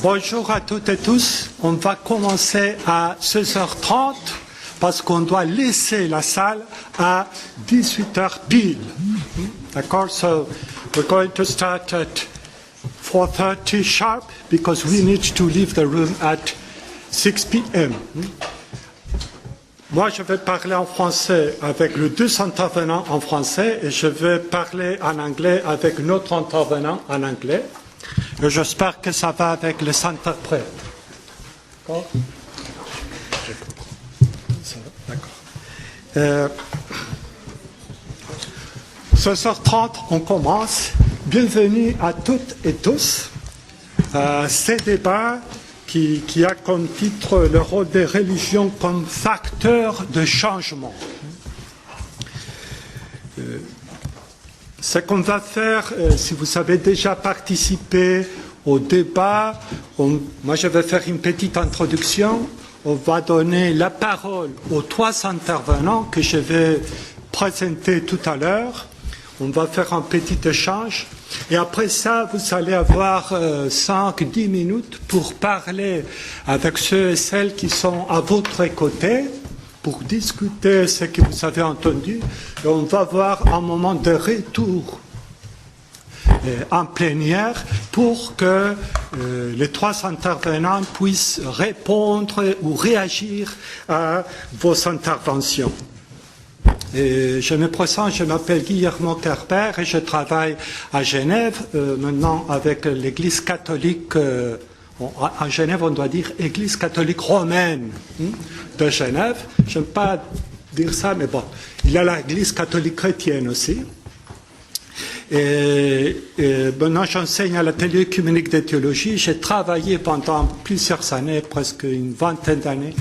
Bonjour à toutes et tous. On va commencer à 16h30 parce qu'on doit laisser la salle à 18h pile. D'accord? So we're going to start at 4:30 sharp because we need to leave the room at 6 p.m. Moi, je vais parler en français avec les deux intervenants en français et je vais parler en anglais avec notre intervenant en anglais. Et j'espère que ça va avec les interprètes. D'accord? 16h30, on commence. Bienvenue à toutes et tous. Ces débats qui a comme titre le rôle des religions comme facteur de changement. Ce qu'on va faire, si vous avez déjà participé au débat, moi je vais faire une petite introduction. On va donner la parole aux trois intervenants que je vais présenter tout à l'heure. On va faire un petit échange. Et après ça, vous allez avoir 5-10 minutes pour parler avec ceux et celles qui sont à votre côté, pour discuter ce que vous avez entendu. Et on va avoir un moment de retour en plénière pour que les trois intervenants puissent répondre ou réagir à vos interventions. Et je me présente, je m'appelle Guillermo Kerber et je travaille à Genève, maintenant avec l'Église catholique, à Genève on doit dire Église catholique romaine de Genève. Je n'aime pas dire ça, mais bon, il y a l'Église catholique chrétienne aussi. Et maintenant j'enseigne à l'atelier œcuménique de théologie. J'ai travaillé pendant plusieurs années, presque une vingtaine d'années,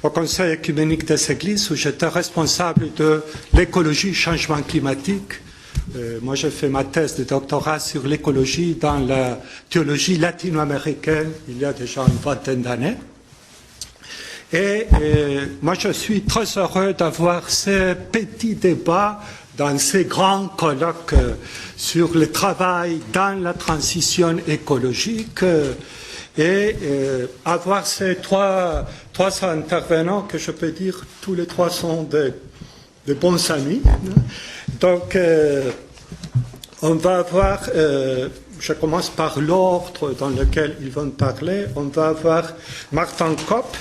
au Conseil œcuménique des Églises où j'étais responsable de l'écologie et changement climatique. Moi, j'ai fait ma thèse de doctorat sur l'écologie dans la théologie latino-américaine il y a déjà une vingtaine d'années. Et moi, je suis très heureux d'avoir ces petits débats dans ces grands colloques sur le travail dans la transition écologique et avoir ces trois intervenants que je peux dire tous les trois sont de bons amis. Donc, on va avoir, je commence par l'ordre dans lequel ils vont parler, on va avoir Martin Kopp,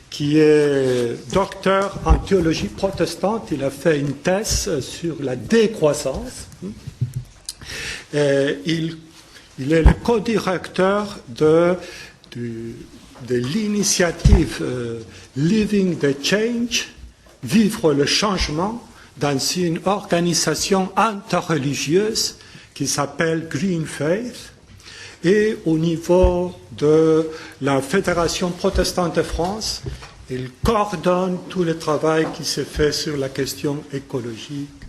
qui est docteur en théologie protestante. Il a fait une thèse sur la décroissance. Il est le co-directeur de l'initiative Living the Change, vivre le changement, dans une organisation interreligieuse qui s'appelle Green Faith. Et au niveau de la Fédération protestante de France, il coordonne tout le travail qui se fait sur la question écologique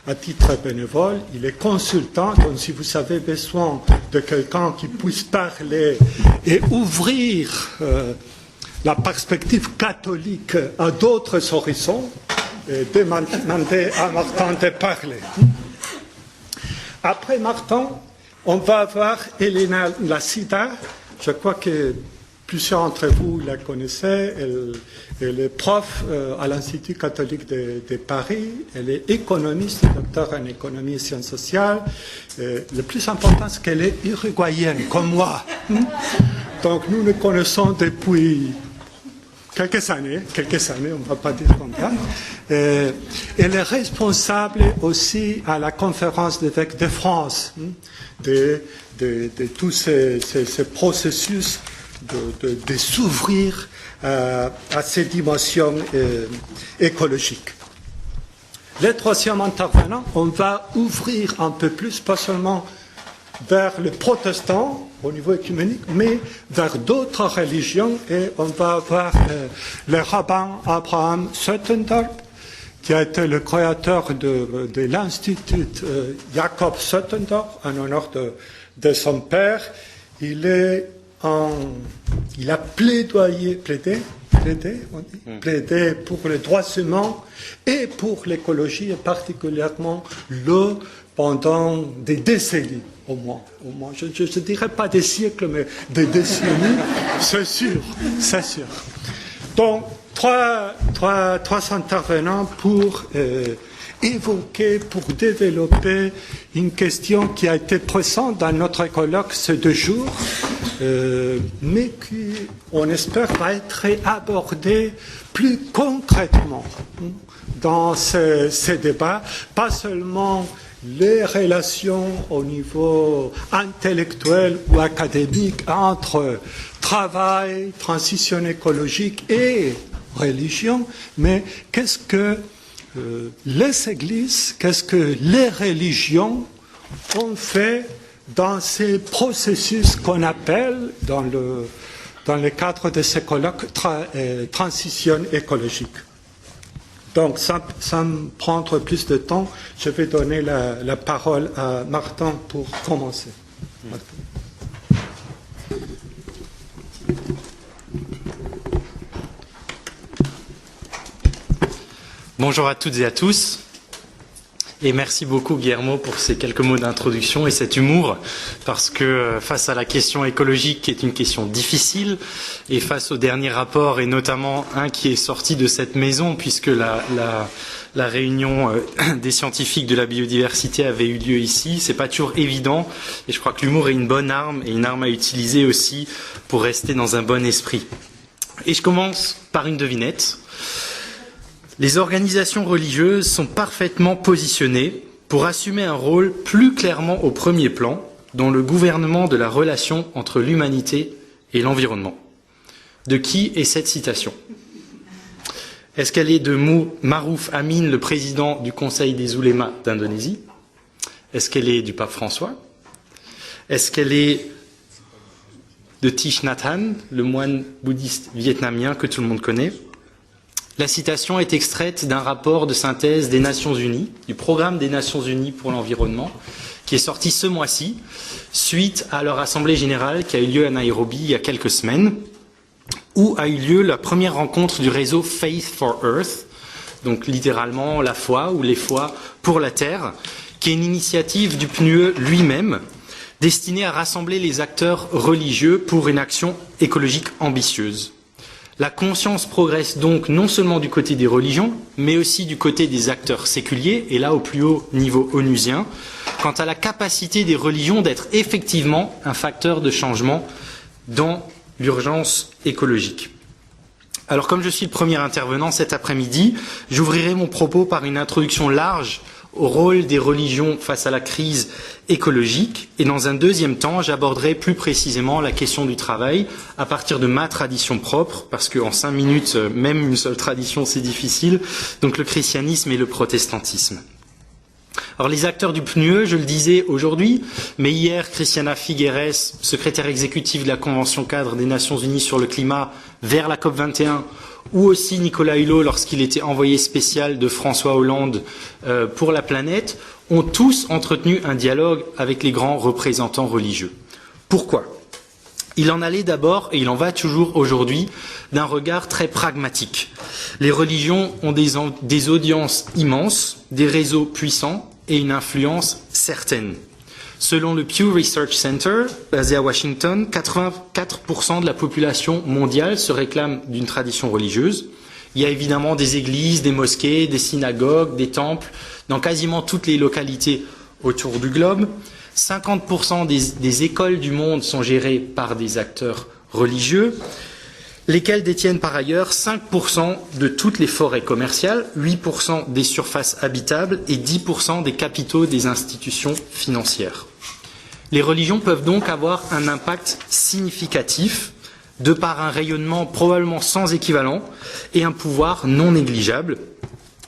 à titre bénévole. Il est consultant, donc si vous avez besoin de quelqu'un qui puisse parler et ouvrir la perspective catholique à d'autres horizons, demandez à Martin de parler. Après Martin, on va avoir Elena Lassida. Je crois que plusieurs d'entre vous la connaissez. Elle est prof à l'Institut catholique de Paris. Elle est économiste, docteur en économie et sciences sociales. Le plus important, c'est qu'elle est uruguayenne, comme moi. Donc nous nous connaissons depuis quelques années, on ne va pas dire combien. Elle est responsable aussi à la conférence d'évêques de France de tous ces processus de s'ouvrir à ces dimensions écologiques. Le troisième intervenant, on va ouvrir un peu plus, pas seulement vers les protestants au niveau œcuménique, mais vers d'autres religions, et on va avoir le rabbin Abraham Suttendorf, qui a été le créateur de l'Institut Jacob Suttendorf, en honneur de son père. Il a plaidé pour les droits humains et pour l'écologie, et particulièrement l'eau, pendant des décennies au moins. Je ne dirais pas des siècles, mais des décennies, c'est sûr, c'est sûr. Donc, trois intervenants pour évoquer, pour développer une question qui a été présente dans notre colloque ces 2 jours, mais qui, on espère, va être abordée plus concrètement dans ces débats, pas seulement les relations au niveau intellectuel ou académique entre travail, transition écologique et religion, mais qu'est-ce que les églises, qu'est-ce que les religions ont fait dans ces processus qu'on appelle, dans le cadre de ces colloques, transition écologique. Donc, sans me prendre plus de temps, je vais donner la parole à Martin pour commencer. Martin. Bonjour à toutes et à tous, et merci beaucoup Guillermo pour ces quelques mots d'introduction et cet humour, parce que face à la question écologique qui est une question difficile, et face au dernier rapport, et notamment un qui est sorti de cette maison, puisque la réunion des scientifiques de la biodiversité avait eu lieu ici, c'est pas toujours évident, et je crois que l'humour est une bonne arme, et une arme à utiliser aussi pour rester dans un bon esprit. Et je commence par une devinette. Les organisations religieuses sont parfaitement positionnées pour assumer un rôle plus clairement au premier plan dans le gouvernement de la relation entre l'humanité et l'environnement. De qui est cette citation? Est-ce qu'elle est de Maruf Amin, le président du Conseil des oulémas d'Indonésie? Est-ce qu'elle est du pape François? Est-ce qu'elle est de Thich Nhat Hanh, le moine bouddhiste vietnamien que tout le monde connaît? La citation est extraite d'un rapport de synthèse des Nations Unies, du programme des Nations Unies pour l'environnement, qui est sorti ce mois-ci, suite à leur assemblée générale qui a eu lieu à Nairobi il y a quelques semaines, où a eu lieu la première rencontre du réseau Faith for Earth, donc littéralement la foi ou les foi pour la Terre, qui est une initiative du PNUE lui-même, destinée à rassembler les acteurs religieux pour une action écologique ambitieuse. La conscience progresse donc non seulement du côté des religions, mais aussi du côté des acteurs séculiers, et là au plus haut niveau onusien, quant à la capacité des religions d'être effectivement un facteur de changement dans l'urgence écologique. Alors comme je suis le premier intervenant cet après-midi, j'ouvrirai mon propos par une introduction large au rôle des religions face à la crise écologique, et dans un deuxième temps, j'aborderai plus précisément la question du travail à partir de ma tradition propre, parce qu'en 5 minutes, même une seule tradition, c'est difficile, donc le christianisme et le protestantisme. Alors les acteurs du PNUE, je le disais aujourd'hui, mais hier, Christiana Figueres, secrétaire exécutive de la Convention cadre des Nations Unies sur le climat, vers la COP21, ou aussi Nicolas Hulot, lorsqu'il était envoyé spécial de François Hollande pour la planète, ont tous entretenu un dialogue avec les grands représentants religieux. Pourquoi? Il en allait d'abord, et il en va toujours aujourd'hui, d'un regard très pragmatique. Les religions ont des audiences immenses, des réseaux puissants et une influence certaine. Selon le Pew Research Center, basé à Washington, 84% de la population mondiale se réclame d'une tradition religieuse. Il y a évidemment des églises, des mosquées, des synagogues, des temples, dans quasiment toutes les localités autour du globe. 50% des écoles du monde sont gérées par des acteurs religieux, lesquels détiennent par ailleurs 5% de toutes les forêts commerciales, 8% des surfaces habitables et 10% des capitaux des institutions financières. Les religions peuvent donc avoir un impact significatif de par un rayonnement probablement sans équivalent et un pouvoir non négligeable,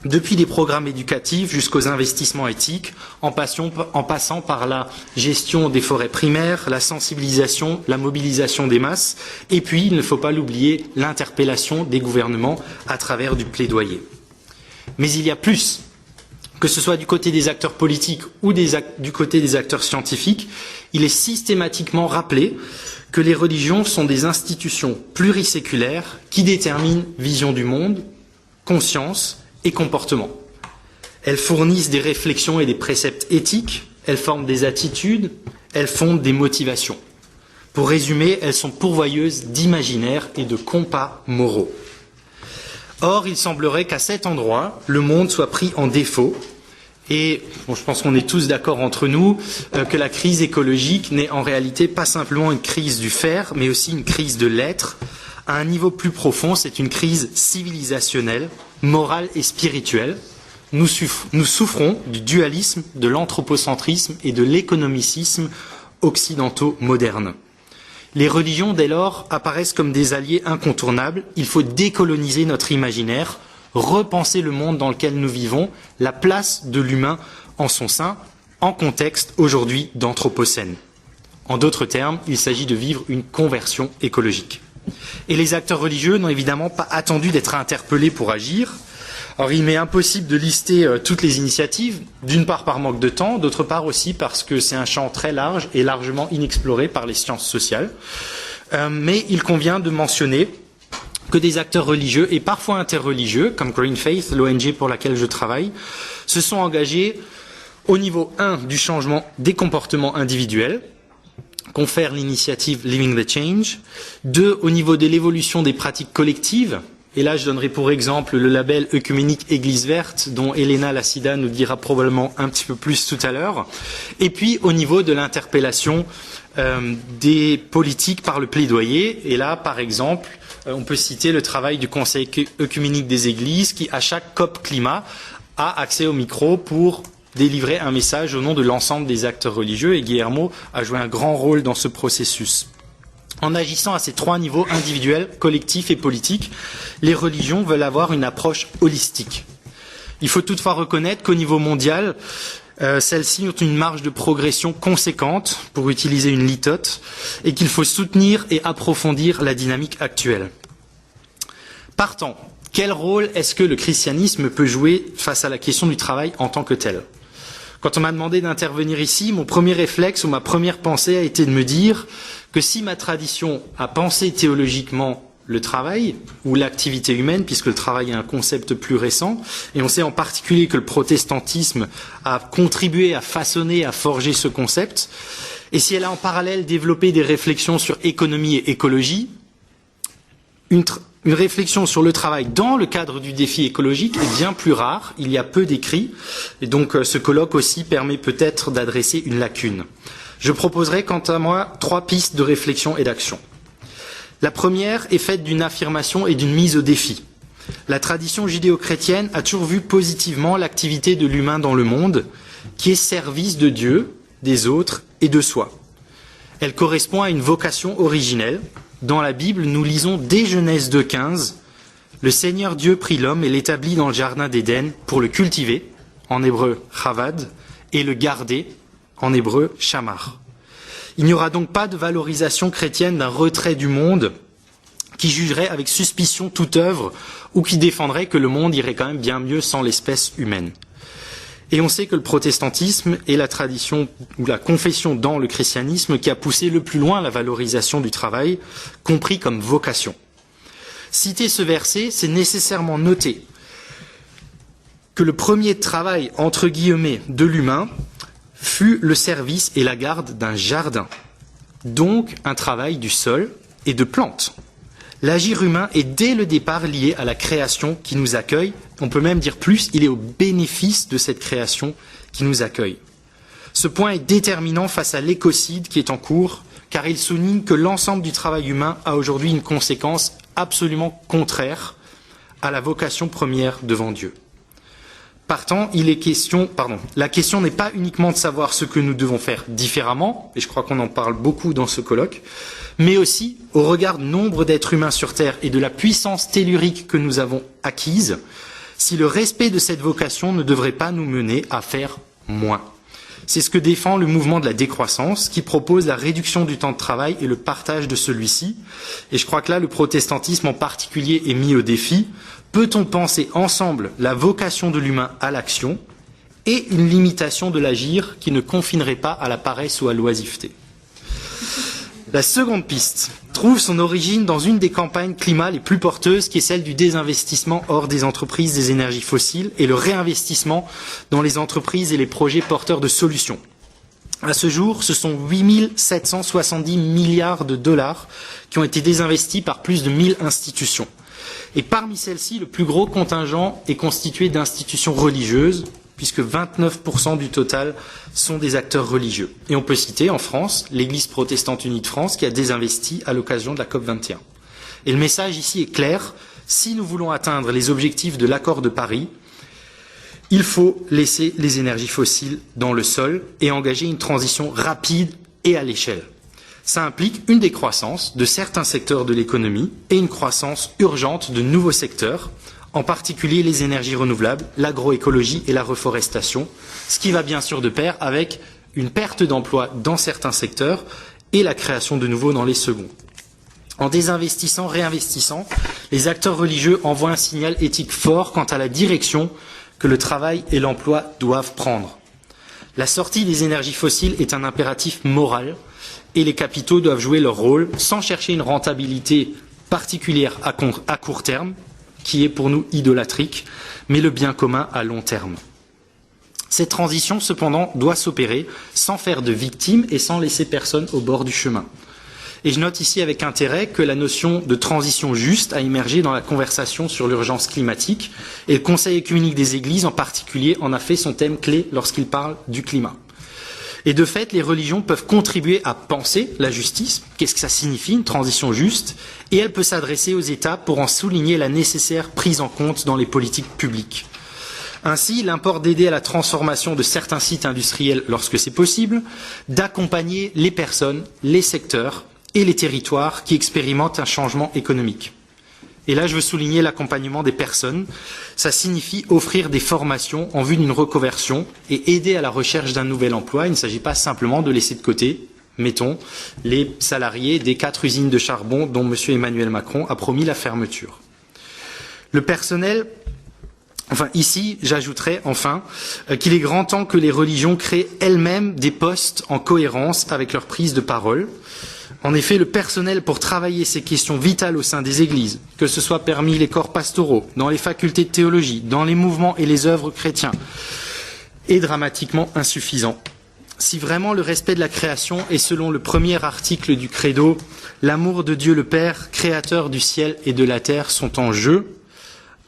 depuis les programmes éducatifs jusqu'aux investissements éthiques, en passant par la gestion des forêts primaires, la sensibilisation, la mobilisation des masses, et puis, il ne faut pas l'oublier, l'interpellation des gouvernements à travers du plaidoyer. Mais il y a plus. Que ce soit du côté des acteurs politiques ou du côté des acteurs scientifiques, il est systématiquement rappelé que les religions sont des institutions pluriséculaires qui déterminent vision du monde, conscience et comportement. Elles fournissent des réflexions et des préceptes éthiques, elles forment des attitudes, elles fondent des motivations. Pour résumer, elles sont pourvoyeuses d'imaginaire et de compas moraux. Or, il semblerait qu'à cet endroit, le monde soit pris en défaut. Et bon, je pense qu'on est tous d'accord entre nous que la crise écologique n'est en réalité pas simplement une crise du faire, mais aussi une crise de l'être. À un niveau plus profond, c'est une crise civilisationnelle, morale et spirituelle. Nous souffrons du dualisme, de l'anthropocentrisme et de l'économicisme occidentaux modernes. Les religions, dès lors, apparaissent comme des alliés incontournables. Il faut décoloniser notre imaginaire, repenser le monde dans lequel nous vivons, la place de l'humain en son sein, en contexte aujourd'hui d'anthropocène. En d'autres termes, il s'agit de vivre une conversion écologique. Et les acteurs religieux n'ont évidemment pas attendu d'être interpellés pour agir. Alors il m'est impossible de lister toutes les initiatives, d'une part par manque de temps, d'autre part aussi parce que c'est un champ très large et largement inexploré par les sciences sociales. Mais il convient de mentionner que des acteurs religieux et parfois interreligieux, comme Green Faith, l'ONG pour laquelle je travaille, se sont engagés au niveau 1 du changement des comportements individuels, confère l'initiative Living the Change, 2 au niveau de l'évolution des pratiques collectives. Et là, je donnerai pour exemple le label œcuménique Église verte, dont Elena Lassida nous dira probablement un petit peu plus tout à l'heure. Et puis, au niveau de l'interpellation des politiques par le plaidoyer. Et là, par exemple, on peut citer le travail du Conseil œcuménique des Églises, qui, à chaque COP climat, a accès au micro pour délivrer un message au nom de l'ensemble des acteurs religieux. Et Guillermo a joué un grand rôle dans ce processus. En agissant à ces 3 niveaux individuels, collectifs et politiques, les religions veulent avoir une approche holistique. Il faut toutefois reconnaître qu'au niveau mondial, celles-ci ont une marge de progression conséquente, pour utiliser une litote, et qu'il faut soutenir et approfondir la dynamique actuelle. Partant, quel rôle est-ce que le christianisme peut jouer face à la question du travail en tant que tel ? Quand on m'a demandé d'intervenir ici, mon premier réflexe ou ma première pensée a été de me dire que si ma tradition a pensé théologiquement le travail ou l'activité humaine, puisque le travail est un concept plus récent, et on sait en particulier que le protestantisme a contribué à façonner, à forger ce concept, et si elle a en parallèle développé des réflexions sur économie et écologie, une réflexion sur le travail dans le cadre du défi écologique est bien plus rare, il y a peu d'écrits, et donc ce colloque aussi permet peut-être d'adresser une lacune. Je proposerai quant à moi 3 pistes de réflexion et d'action. La première est faite d'une affirmation et d'une mise au défi. La tradition judéo-chrétienne a toujours vu positivement l'activité de l'humain dans le monde, qui est service de Dieu, des autres et de soi. Elle correspond à une vocation originelle. Dans la Bible, nous lisons dès Genèse 2,15 « Le Seigneur Dieu prit l'homme et l'établit dans le jardin d'Éden pour le cultiver, en hébreu chavad, et le garder, en hébreu shamar ». Il n'y aura donc pas de valorisation chrétienne d'un retrait du monde qui jugerait avec suspicion toute œuvre ou qui défendrait que le monde irait quand même bien mieux sans l'espèce humaine. Et on sait que le protestantisme est la tradition ou la confession dans le christianisme qui a poussé le plus loin la valorisation du travail, compris comme vocation. Citer ce verset, c'est nécessairement noter que le premier travail, entre guillemets, de l'humain fut le service et la garde d'un jardin, donc un travail du sol et de plantes. L'agir humain est dès le départ lié à la création qui nous accueille. On peut même dire plus, il est au bénéfice de cette création qui nous accueille. Ce point est déterminant face à l'écocide qui est en cours, car il souligne que l'ensemble du travail humain a aujourd'hui une conséquence absolument contraire à la vocation première devant Dieu. Partant, la question n'est pas uniquement de savoir ce que nous devons faire différemment, et je crois qu'on en parle beaucoup dans ce colloque, mais aussi, au regard du nombre d'êtres humains sur Terre et de la puissance tellurique que nous avons acquise, si le respect de cette vocation ne devrait pas nous mener à faire moins. C'est ce que défend le mouvement de la décroissance, qui propose la réduction du temps de travail et le partage de celui-ci. Et je crois que là, le protestantisme en particulier est mis au défi. Peut-on penser ensemble la vocation de l'humain à l'action et une limitation de l'agir qui ne confinerait pas à la paresse ou à l'oisiveté ? La seconde piste trouve son origine dans une des campagnes climat les plus porteuses, qui est celle du désinvestissement hors des entreprises des énergies fossiles et le réinvestissement dans les entreprises et les projets porteurs de solutions. À ce jour, ce sont 8 770 milliards de dollars qui ont été désinvestis par plus de 1000 institutions. Et parmi celles-ci, le plus gros contingent est constitué d'institutions religieuses, puisque 29% du total sont des acteurs religieux. Et on peut citer, en France, l'Église protestante unie de France, qui a désinvesti à l'occasion de la COP21. Et le message ici est clair, si nous voulons atteindre les objectifs de l'accord de Paris, il faut laisser les énergies fossiles dans le sol et engager une transition rapide et à l'échelle. Ça implique une décroissance de certains secteurs de l'économie et une croissance urgente de nouveaux secteurs, en particulier les énergies renouvelables, l'agroécologie et la reforestation, ce qui va bien sûr de pair avec une perte d'emplois dans certains secteurs et la création de nouveaux dans les seconds. En désinvestissant, réinvestissant, les acteurs religieux envoient un signal éthique fort quant à la direction que le travail et l'emploi doivent prendre. La sortie des énergies fossiles est un impératif moral et les capitaux doivent jouer leur rôle sans chercher une rentabilité particulière à court terme, qui est pour nous idolâtrique, mais le bien commun à long terme. Cette transition, cependant, doit s'opérer sans faire de victimes et sans laisser personne au bord du chemin. Et je note ici avec intérêt que la notion de transition juste a émergé dans la conversation sur l'urgence climatique et le Conseil œcuménique des Églises en particulier en a fait son thème clé lorsqu'il parle du climat. Et de fait, les religions peuvent contribuer à penser la justice, qu'est-ce que ça signifie, une transition juste, et elle peut s'adresser aux États pour en souligner la nécessaire prise en compte dans les politiques publiques. Ainsi, il importe d'aider à la transformation de certains sites industriels lorsque c'est possible, d'accompagner les personnes, les secteurs et les territoires qui expérimentent un changement économique. Et là, je veux souligner l'accompagnement des personnes. Ça signifie offrir des formations en vue d'une reconversion et aider à la recherche d'un nouvel emploi. Il ne s'agit pas simplement de laisser de côté, mettons, les salariés des 4 usines de charbon dont M. Emmanuel Macron a promis la fermeture. Le personnel, ici, j'ajouterais enfin qu'il est grand temps que les religions créent elles-mêmes des postes en cohérence avec leur prise de parole. En effet, le personnel pour travailler ces questions vitales au sein des églises, que ce soit parmi les corps pastoraux, dans les facultés de théologie, dans les mouvements et les œuvres chrétiens, est dramatiquement insuffisant. Si vraiment le respect de la création est selon le premier article du Credo, l'amour de Dieu le Père, créateur du ciel et de la terre, sont en jeu,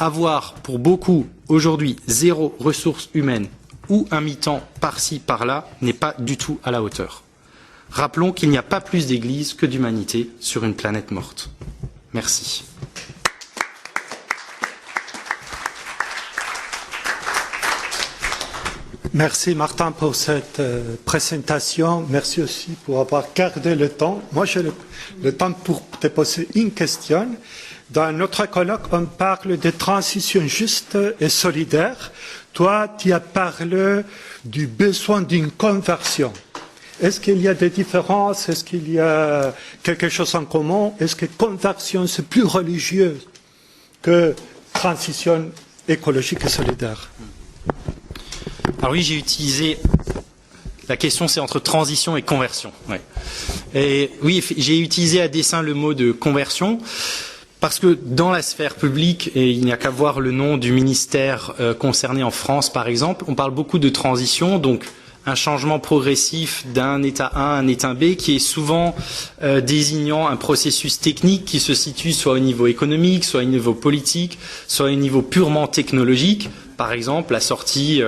avoir pour beaucoup aujourd'hui 0 ressources humaines ou un mi-temps par-ci par-là n'est pas du tout à la hauteur. Rappelons qu'il n'y a pas plus d'églises que d'humanité sur une planète morte. Merci. Merci Martin pour cette présentation. Merci aussi pour avoir gardé le temps. Moi, j'ai le temps pour te poser une question. Dans notre colloque, on parle de transition juste et solidaire. Toi, tu as parlé du besoin d'une conversion. Est-ce qu'il y a des différences? Est-ce qu'il y a quelque chose en commun? Est-ce que conversion, c'est plus religieux que transition écologique et solidaire? Alors oui, j'ai utilisé... La question, c'est entre transition et conversion. Ouais. Et oui, j'ai utilisé à dessein le mot de conversion parce que dans la sphère publique, et il n'y a qu'à voir le nom du ministère concerné en France, par exemple, on parle beaucoup de transition, donc un changement progressif d'un état A à un état B qui est souvent désignant un processus technique qui se situe soit au niveau économique, soit au niveau politique, soit au niveau purement technologique. Par exemple, la sortie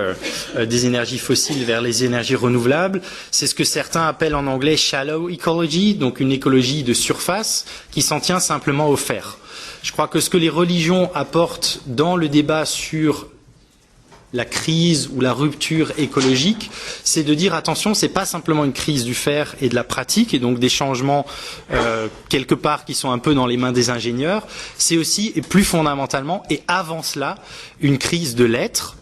des énergies fossiles vers les énergies renouvelables. C'est ce que certains appellent en anglais shallow ecology, donc une écologie de surface qui s'en tient simplement au fer. Je crois que ce que les religions apportent dans le débat sur la crise ou la rupture écologique, c'est de dire attention, c'est pas simplement une crise du fer et de la pratique et donc des changements quelque part qui sont un peu dans les mains des ingénieurs, c'est aussi et plus fondamentalement et avant cela une crise de l'être,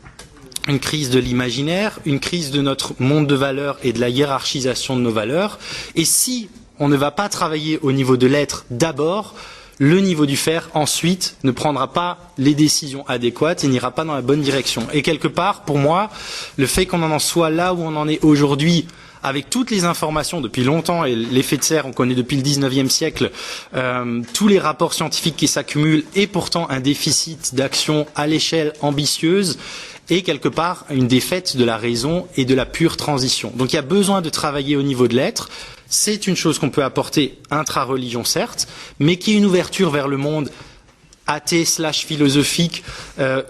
une crise de l'imaginaire, une crise de notre monde de valeurs et de la hiérarchisation de nos valeurs. Et si on ne va pas travailler au niveau de l'être d'abord, le niveau du fer, ensuite, ne prendra pas les décisions adéquates et n'ira pas dans la bonne direction. Et quelque part, pour moi, le fait qu'on en soit là où on en est aujourd'hui, avec toutes les informations depuis longtemps, et l'effet de serre, on connaît depuis le 19e siècle, tous les rapports scientifiques qui s'accumulent, et pourtant un déficit d'action à l'échelle ambitieuse, et quelque part une défaite de la raison et de la pure transition. Donc il y a besoin de travailler au niveau de l'être. C'est une chose qu'on peut apporter intra-religion, certes, mais qui est une ouverture vers le monde athée / philosophique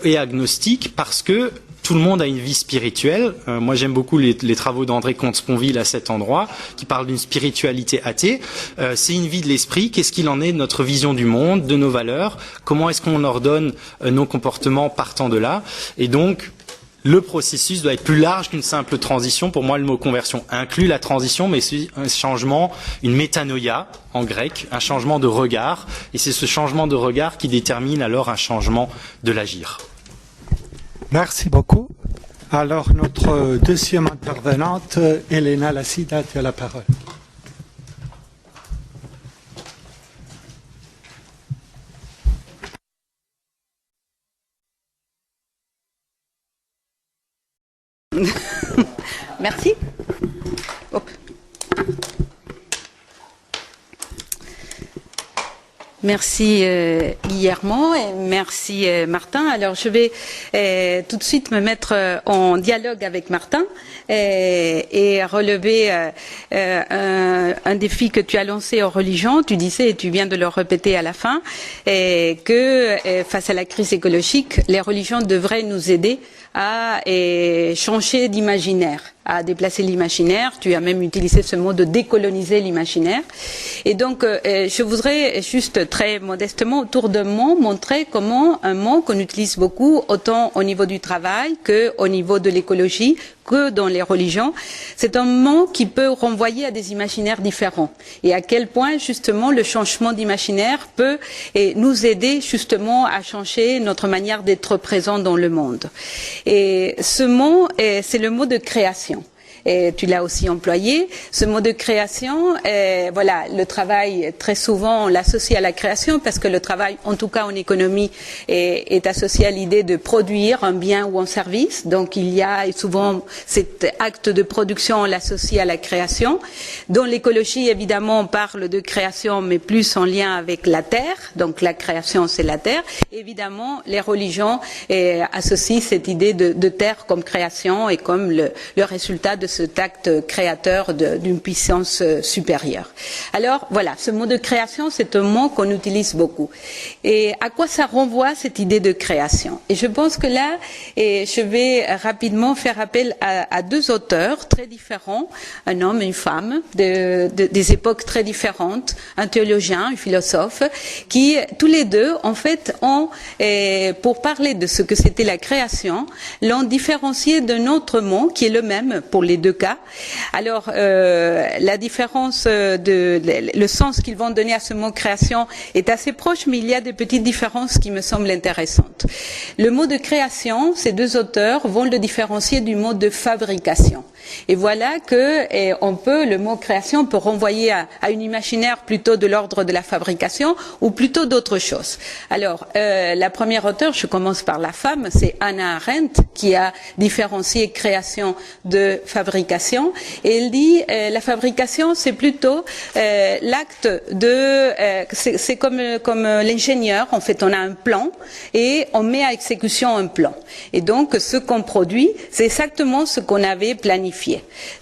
et agnostique, parce que tout le monde a une vie spirituelle. Moi, j'aime beaucoup les travaux d'André Comte-Sponville à cet endroit, qui parle d'une spiritualité athée. C'est une vie de l'esprit. Qu'est-ce qu'il en est de notre vision du monde, de nos valeurs? Comment est-ce qu'on ordonne nos comportements partant de là? Et donc, le processus doit être plus large qu'une simple transition. Pour moi, le mot conversion inclut la transition, mais c'est un changement, une métanoïa en grec, un changement de regard. Et c'est ce changement de regard qui détermine alors un changement de l'agir. Merci beaucoup. Alors, notre deuxième intervenante, Elena Lassida, tu as la parole. Merci. Hop. Merci Guillermo et merci Martin. Alors je vais tout de suite me mettre en dialogue avec Martin et relever un défi que tu as lancé aux religions. Tu disais, et tu viens de le répéter à la fin, que face à la crise écologique, les religions devraient nous aider à changer d'imaginaire, à déplacer l'imaginaire. Tu as même utilisé ce mot de décoloniser l'imaginaire. Et donc, je voudrais juste très modestement autour d'un mot montrer comment un mot qu'on utilise beaucoup, autant au niveau du travail qu'au niveau de l'écologie, que dans les religions, c'est un mot qui peut renvoyer à des imaginaires différents. Et à quel point, justement, le changement d'imaginaire peut nous aider, justement, à changer notre manière d'être présent dans le monde. Et ce mot, c'est le mot de création. Et tu l'as aussi employé. Ce mot de création, voilà, le travail, très souvent, on l'associe à la création parce que le travail, en tout cas en économie, est associé à l'idée de produire un bien ou un service. Donc il y a souvent cet acte de production, on l'associe à la création. Dans l'écologie, évidemment, on parle de création, mais plus en lien avec la terre. Donc la création, c'est la terre. Évidemment, les religions associent cette idée de terre comme création et comme le résultat de cet acte créateur d'une puissance supérieure. Alors voilà, ce mot de création, c'est un mot qu'on utilise beaucoup. Et à quoi ça renvoie cette idée de création? Et je pense que là, je vais rapidement faire appel à deux auteurs très différents, un homme et une femme, des époques très différentes, un théologien, un philosophe, qui tous les deux, en fait, ont, pour parler de ce que c'était la création, l'ont différencié d'un autre mot qui est le même pour les deux cas. Alors, la différence le sens qu'ils vont donner à ce mot création est assez proche, mais il y a des petites différences qui me semblent intéressantes. Le mot de création, ces deux auteurs vont le différencier du mot de fabrication. Et voilà que le mot création peut renvoyer à un imaginaire plutôt de l'ordre de la fabrication ou plutôt d'autre chose. Alors, la première auteure, je commence par la femme, c'est Hannah Arendt qui a différencié création de fabrication. Et elle dit la fabrication, c'est plutôt l'acte c'est comme l'ingénieur. En fait, on a un plan et on met à exécution un plan. Et donc, ce qu'on produit, c'est exactement ce qu'on avait planifié.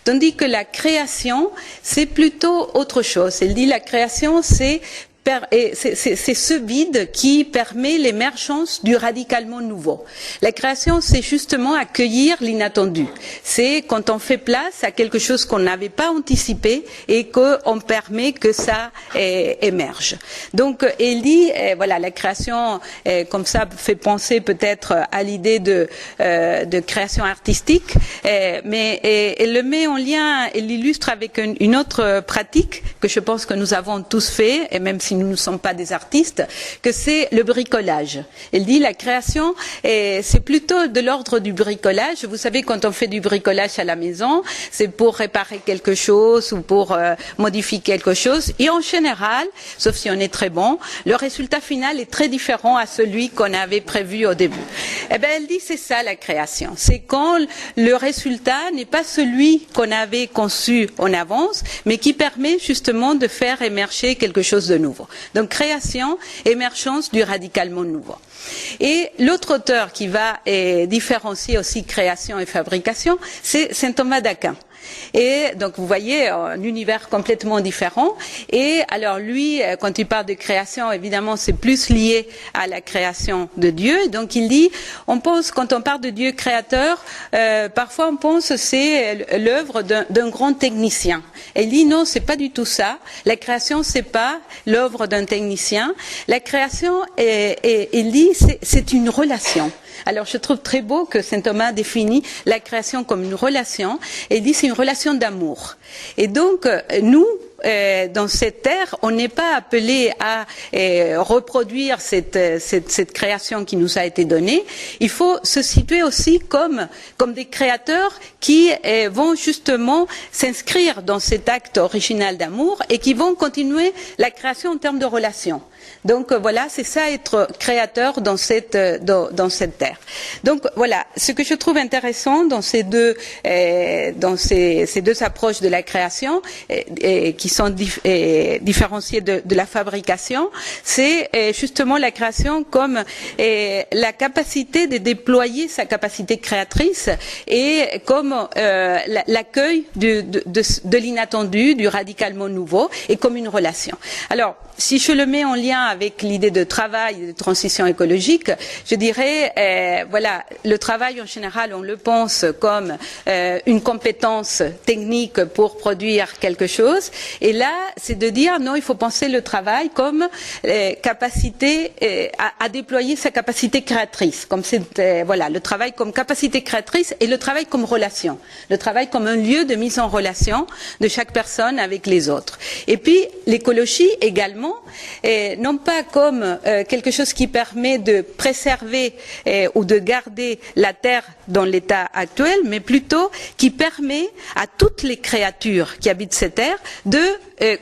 Tandis que la création, c'est plutôt autre chose. Elle dit la création, c'est ce vide qui permet l'émergence du radicalement nouveau. La création, c'est justement accueillir l'inattendu. C'est quand on fait place à quelque chose qu'on n'avait pas anticipé et qu'on permet que ça émerge. Donc, elle dit, voilà, la création, comme ça, fait penser peut-être à l'idée de création artistique, mais elle le met en lien, elle l'illustre avec une autre pratique que je pense que nous avons tous fait, et même si si nous ne sommes pas des artistes, que c'est le bricolage. Elle dit la création, c'est plutôt de l'ordre du bricolage. Vous savez, quand on fait du bricolage à la maison, c'est pour réparer quelque chose ou pour modifier quelque chose. Et en général, sauf si on est très bon, le résultat final est très différent à celui qu'on avait prévu au début. Eh bien, elle dit c'est ça la création. C'est quand le résultat n'est pas celui qu'on avait conçu en avance, mais qui permet justement de faire émerger quelque chose de nouveau. Donc création, émergence du radicalement nouveau. Et l'autre auteur qui va différencier aussi création et fabrication, c'est saint Thomas d'Aquin. Et donc vous voyez un univers complètement différent. Et alors lui, quand il parle de création, évidemment c'est plus lié à la création de Dieu. Et donc il dit, on pense quand on parle de Dieu créateur, parfois on pense que c'est l'œuvre d'un grand technicien. Et il dit non, c'est pas du tout ça. La création c'est pas l'œuvre d'un technicien. La création, il dit, c'est une relation. Alors je trouve très beau que saint Thomas définit la création comme une relation et dit c'est une relation d'amour. Et donc nous, dans cette terre, on n'est pas appelé à reproduire cette création qui nous a été donnée. Il faut se situer aussi comme des créateurs qui vont justement s'inscrire dans cet acte original d'amour et qui vont continuer la création en termes de relation. Donc voilà, c'est ça être créateur dans cette terre. Donc voilà, ce que je trouve intéressant dans ces deux approches de la création qui sont différenciées de la fabrication, c'est justement la création comme la capacité de déployer sa capacité créatrice et comme l'accueil de l'inattendu, du radicalement nouveau et comme une relation. Alors, si je le mets en lien avec l'idée de travail et de transition écologique, je dirais, voilà, le travail en général, on le pense comme une compétence technique pour produire quelque chose. Et là, c'est de dire, non, il faut penser le travail comme capacité à déployer sa capacité créatrice. Comme voilà, le travail comme capacité créatrice et le travail comme relation. Le travail comme un lieu de mise en relation de chaque personne avec les autres. Et puis, l'écologie également, non pas comme quelque chose qui permet de préserver ou de garder la terre dans l'état actuel, mais plutôt qui permet à toutes les créatures qui habitent cette terre de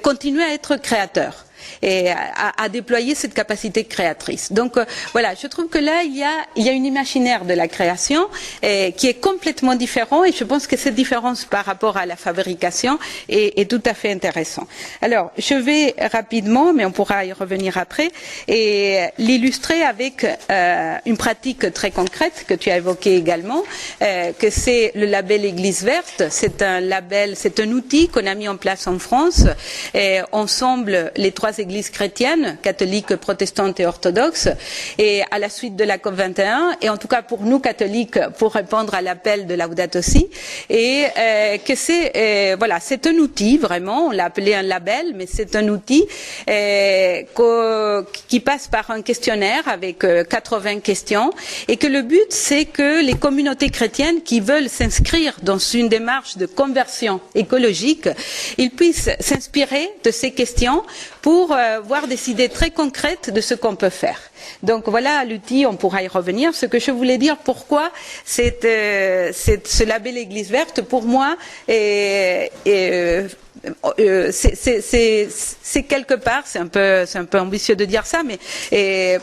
continuer à être créateurs et à déployer cette capacité créatrice. Donc voilà, je trouve que là il y a une imaginaire de la création qui est complètement différent et je pense que cette différence par rapport à la fabrication est tout à fait intéressant. Alors je vais rapidement, mais on pourra y revenir après, et l'illustrer avec une pratique très concrète que tu as évoquée également, que c'est le label Église verte. C'est un label, c'est un outil qu'on a mis en place en France. Ensemble, les trois églises chrétiennes, catholiques, protestantes et orthodoxes, et à la suite de la COP 21, et en tout cas pour nous catholiques, pour répondre à l'appel de Laudato Si, et que c'est voilà, c'est un outil vraiment, on l'a appelé un label, mais c'est un outil qui passe par un questionnaire avec 80 questions, et que le but c'est que les communautés chrétiennes qui veulent s'inscrire dans une démarche de conversion écologique, ils puissent s'inspirer de ces questions pour voir des idées très concrètes de ce qu'on peut faire. Donc voilà l'outil, on pourra y revenir. Ce que je voulais dire, pourquoi ce label Église verte, pour moi, c'est quelque part, c'est un peu ambitieux de dire ça, mais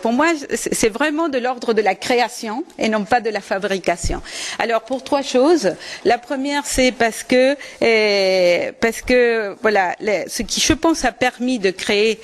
pour moi c'est vraiment de l'ordre de la création et non pas de la fabrication. Alors pour trois choses. La première, c'est parce que voilà, ce qui je pense a permis de créer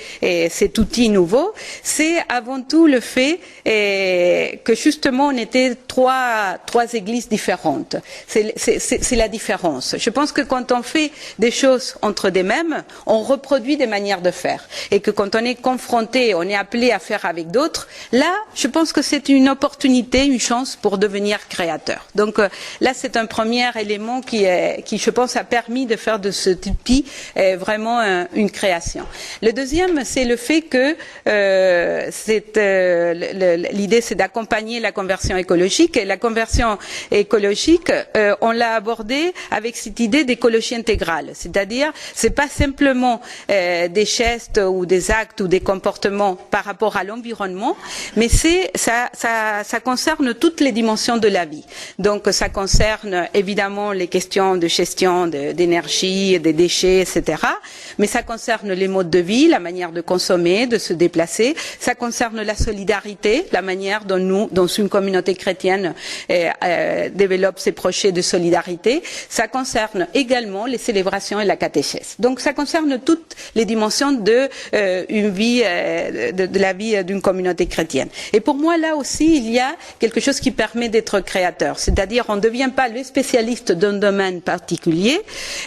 cet outil nouveau, c'est avant tout le fait que justement on était trois églises différentes. C'est la différence. Je pense que quand on fait des choses entre des mêmes, on reproduit des manières de faire. Et que quand on est confronté, on est appelé à faire avec d'autres, là, je pense que c'est une opportunité, une chance pour devenir créateur. Donc là, c'est un premier élément qui, je pense, a permis de faire de cet outil vraiment une création. Le deuxième, c'est le fait que l'idée, c'est d'accompagner la conversion écologique. Et la conversion écologique, on l'a abordée avec cette idée d'écologie intégrale, c'est-à-dire c'est pas simplement des gestes ou des actes ou des comportements par rapport à l'environnement, mais ça concerne toutes les dimensions de la vie. Donc ça concerne évidemment les questions de gestion d'énergie, des déchets, etc. Mais ça concerne les modes de vie, la manière de consommer, de se déplacer. Ça concerne la solidarité, la manière dont nous, dans une communauté chrétienne, développe ses projets de solidarité. Ça concerne également les célébrations et la catéchèse. Donc ça concerne toutes les dimensions de une vie, de la vie d'une communauté chrétienne. Et pour moi, là aussi, il y a quelque chose qui permet d'être créateur. C'est-à-dire, on ne devient pas le spécialiste d'un domaine particulier.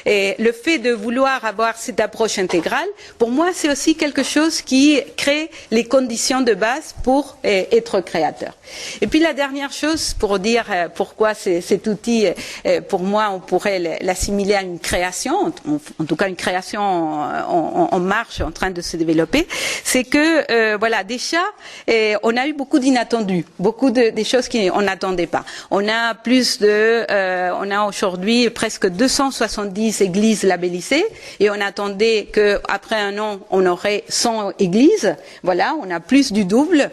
Et le fait de vouloir avoir cette approche intégrale, pour moi, c'est aussi quelque chose qui crée les conditions de base pour être créateur. Et puis la dernière chose, pour dire pourquoi cet outil, pour moi, on pourrait l'assimiler à une création, en tout cas une création en marche, en train de se développer, c'est que voilà, déjà, on a eu beaucoup d'inattendus, beaucoup des choses qu'on n'attendait pas. On a on a aujourd'hui presque 270 églises labellisées, et on attendait qu'après un an, on aurait 100 églises. Voilà, on a plus du double.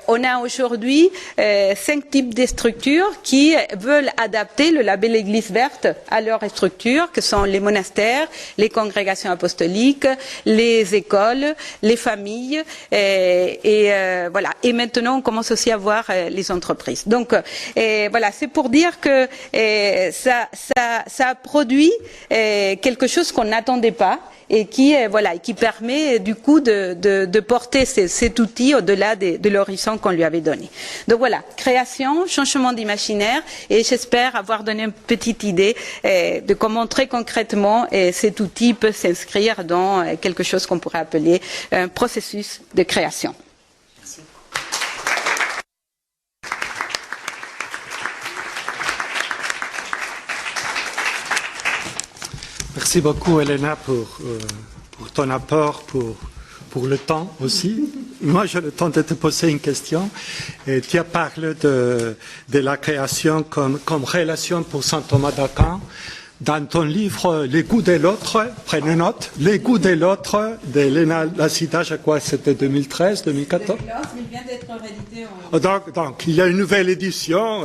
On a aujourd'hui 5 types de structures qui veulent adapter le label Église verte à leur structure, que sont les monastères, les congrégations apostoliques, les écoles, les familles, voilà. Et maintenant, on commence aussi à voir les entreprises. Donc, voilà, c'est pour dire que ça a produit quelque chose qu'on n'attendait pas, et qui permet du coup de porter cet outil au-delà de l'horizon qu'on lui avait donné. Donc voilà, création, changement d'imaginaire, et j'espère avoir donné une petite idée de comment très concrètement cet outil peut s'inscrire dans quelque chose qu'on pourrait appeler un processus de création. Merci. Merci beaucoup, Elena, pour ton apport, pour le temps aussi. Moi, j'ai le temps de te poser une question. Et tu as parlé de la création comme relation pour saint Thomas d'Aquin. Dans ton livre, Les goûts de l'autre, prenez note, Les goûts de l'autre, d'Elena Lassita, je crois que c'était 2013, 2014. Il vient d'être réédité. Donc, il y a une nouvelle édition,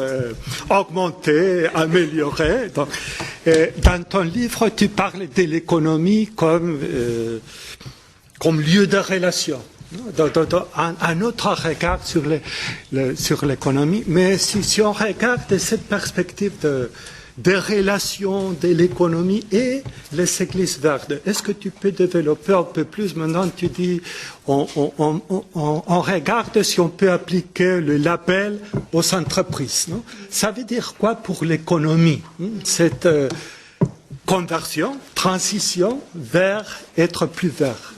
augmentée, améliorée. Donc, dans ton livre, tu parles de l'économie comme lieu de relation. Un autre regard sur l'économie. Mais si on regarde de cette perspective des relations de l'économie et les églises vertes. Est-ce que tu peux développer un peu plus? Maintenant, tu dis, on regarde si on peut appliquer le label aux entreprises. Non? Ça veut dire quoi pour l'économie? Cette conversion, transition vers être plus vert.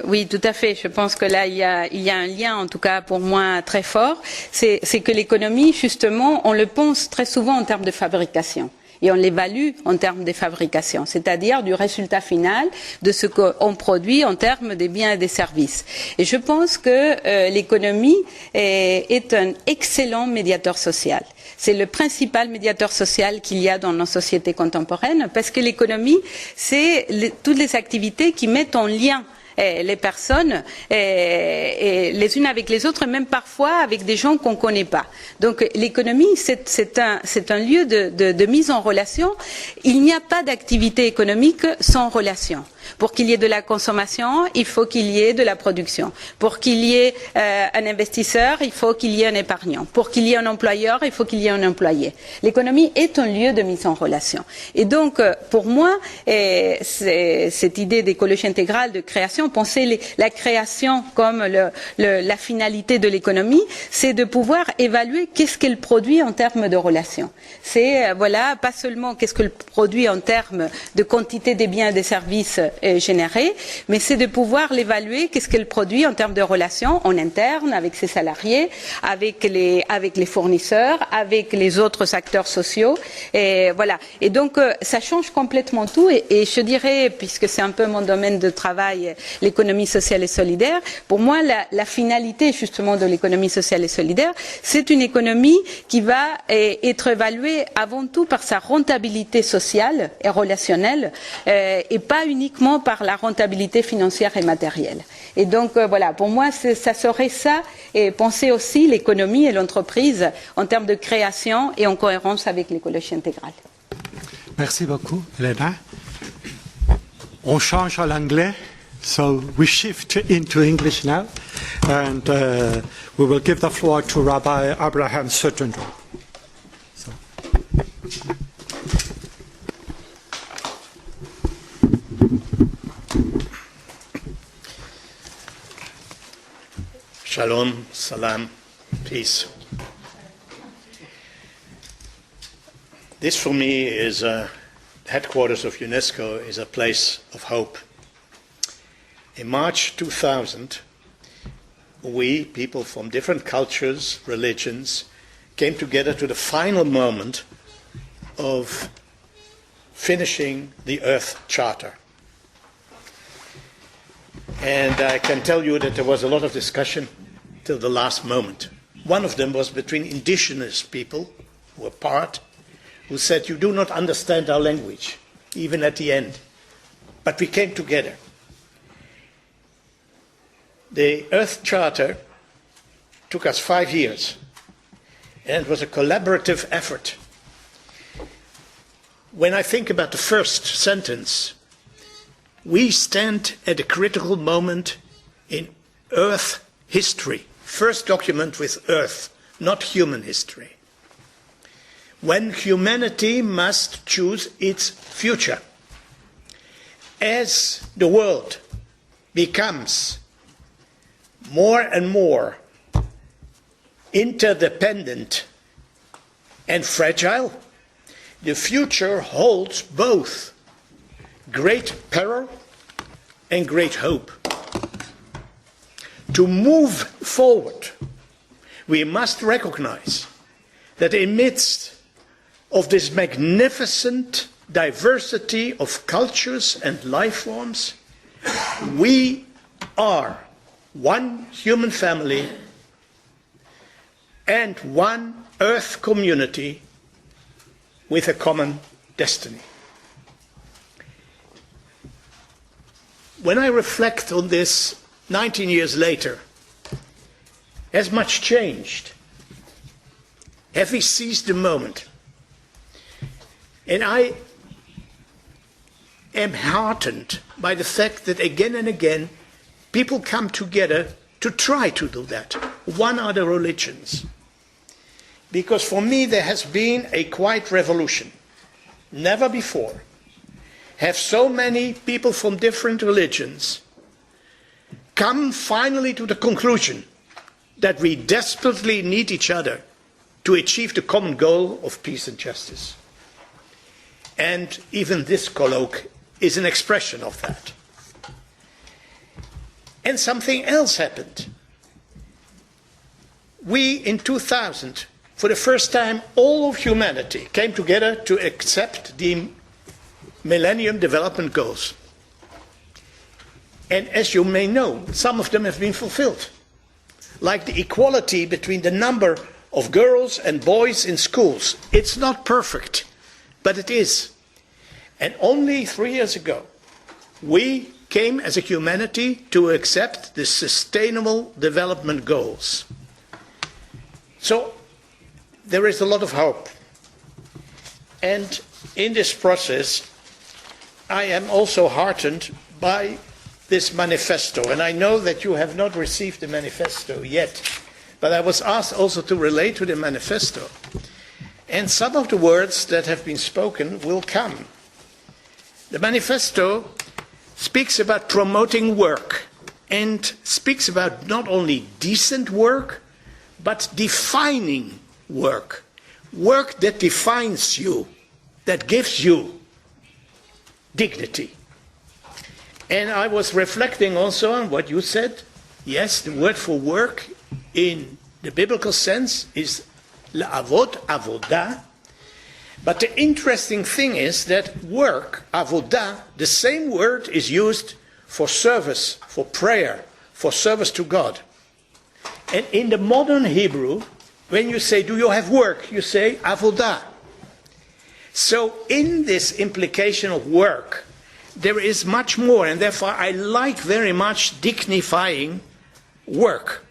Oui, tout à fait. Je pense que là, il y a un lien, en tout cas pour moi, très fort. C'est que l'économie, justement, on le pense très souvent en termes de fabrication. Et on l'évalue en termes de fabrication, c'est-à-dire du résultat final de ce qu'on produit en termes des biens et des services. Et je pense que l'économie est un excellent médiateur social. C'est le principal médiateur social qu'il y a dans nos sociétés contemporaines, parce que l'économie, c'est toutes les activités qui mettent en lien les personnes les unes avec les autres, même parfois avec des gens qu'on ne connaît pas. Donc l'économie, c'est un lieu de mise en relation. Il n'y a pas d'activité économique sans relation. Pour qu'il y ait de la consommation, il faut qu'il y ait de la production. Pour qu'il y ait un investisseur, il faut qu'il y ait un épargnant. Pour qu'il y ait un employeur, il faut qu'il y ait un employé. L'économie est un lieu de mise en relation. Et donc, pour moi, cette idée d'écologie intégrale, de création, penser la création comme la finalité de l'économie, c'est de pouvoir évaluer qu'est-ce qu'elle produit en termes de relations. C'est, voilà, pas seulement qu'est-ce qu'elle produit en termes de quantité des biens et des services générés, mais c'est de pouvoir l'évaluer, qu'est-ce qu'elle produit en termes de relations en interne, avec ses salariés, avec les fournisseurs, avec les autres acteurs sociaux, et voilà. Et donc, ça change complètement tout, et je dirais, puisque c'est un peu mon domaine de travail, l'économie sociale et solidaire. Pour moi, la finalité justement de l'économie sociale et solidaire, c'est une économie qui va être évaluée avant tout par sa rentabilité sociale et relationnelle et pas uniquement par la rentabilité financière et matérielle. Et donc voilà, pour moi, ça serait ça, et penser aussi l'économie et l'entreprise en termes de création et en cohérence avec l'écologie intégrale. Merci beaucoup, Elena. On change à l'anglais, so we shift into English now, and we will give the floor to Rabbi Abraham Sutendorf. So. Shalom, salam, peace. This for me is headquarters of UNESCO, is a place of hope. In March 2000, we, people from different cultures, religions, came together to the final moment of finishing the Earth Charter. And I can tell you that there was a lot of discussion till the last moment. One of them was between indigenous people who were part, who said, you do not understand our language, even at the end. But we came together. The Earth Charter took us 5 years, and it was a collaborative effort. When I think about the first sentence, we stand at a critical moment in Earth history. First document with Earth, not human history. When humanity must choose its future. As the world becomes more and more interdependent and fragile, the future holds both great peril and great hope. To move forward, we must recognize that amidst of this magnificent diversity of cultures and life forms, we are one human family and one Earth community with a common destiny. When I reflect on this 19 years later, has much changed? Have we seized the moment? And I am heartened by the fact that again and again people come together to try to do that. One are the religions. Because for me there has been a quiet revolution. Never before have so many people from different religions come finally to the conclusion that we desperately need each other to achieve the common goal of peace and justice. And even this colloque is an expression of that. And something else happened. We, in 2000, for the first time, all of humanity came together to accept the Millennium Development Goals. And as you may know, some of them have been fulfilled. Like the equality between the number of girls and boys in schools. It's not perfect, but it is. And only 3 years ago, we came as a humanity to accept the Sustainable Development Goals. So there is a lot of hope. And in this process, I am also heartened by this manifesto. And I know that you have not received the manifesto yet, but I was asked also to relate to the manifesto. And some of the words that have been spoken will come. The manifesto speaks about promoting work and speaks about not only decent work, but defining work. Work that defines you, that gives you dignity. And I was reflecting also on what you said. Yes, the word for work in the biblical sense is la'avod, avodah. But the interesting thing is that work, avodah, the same word is used for service, for prayer, for service to God. And in the modern Hebrew, when you say, do you have work? You say, avodah. So in this implication of work, there is much more, and therefore I like very much dignifying work.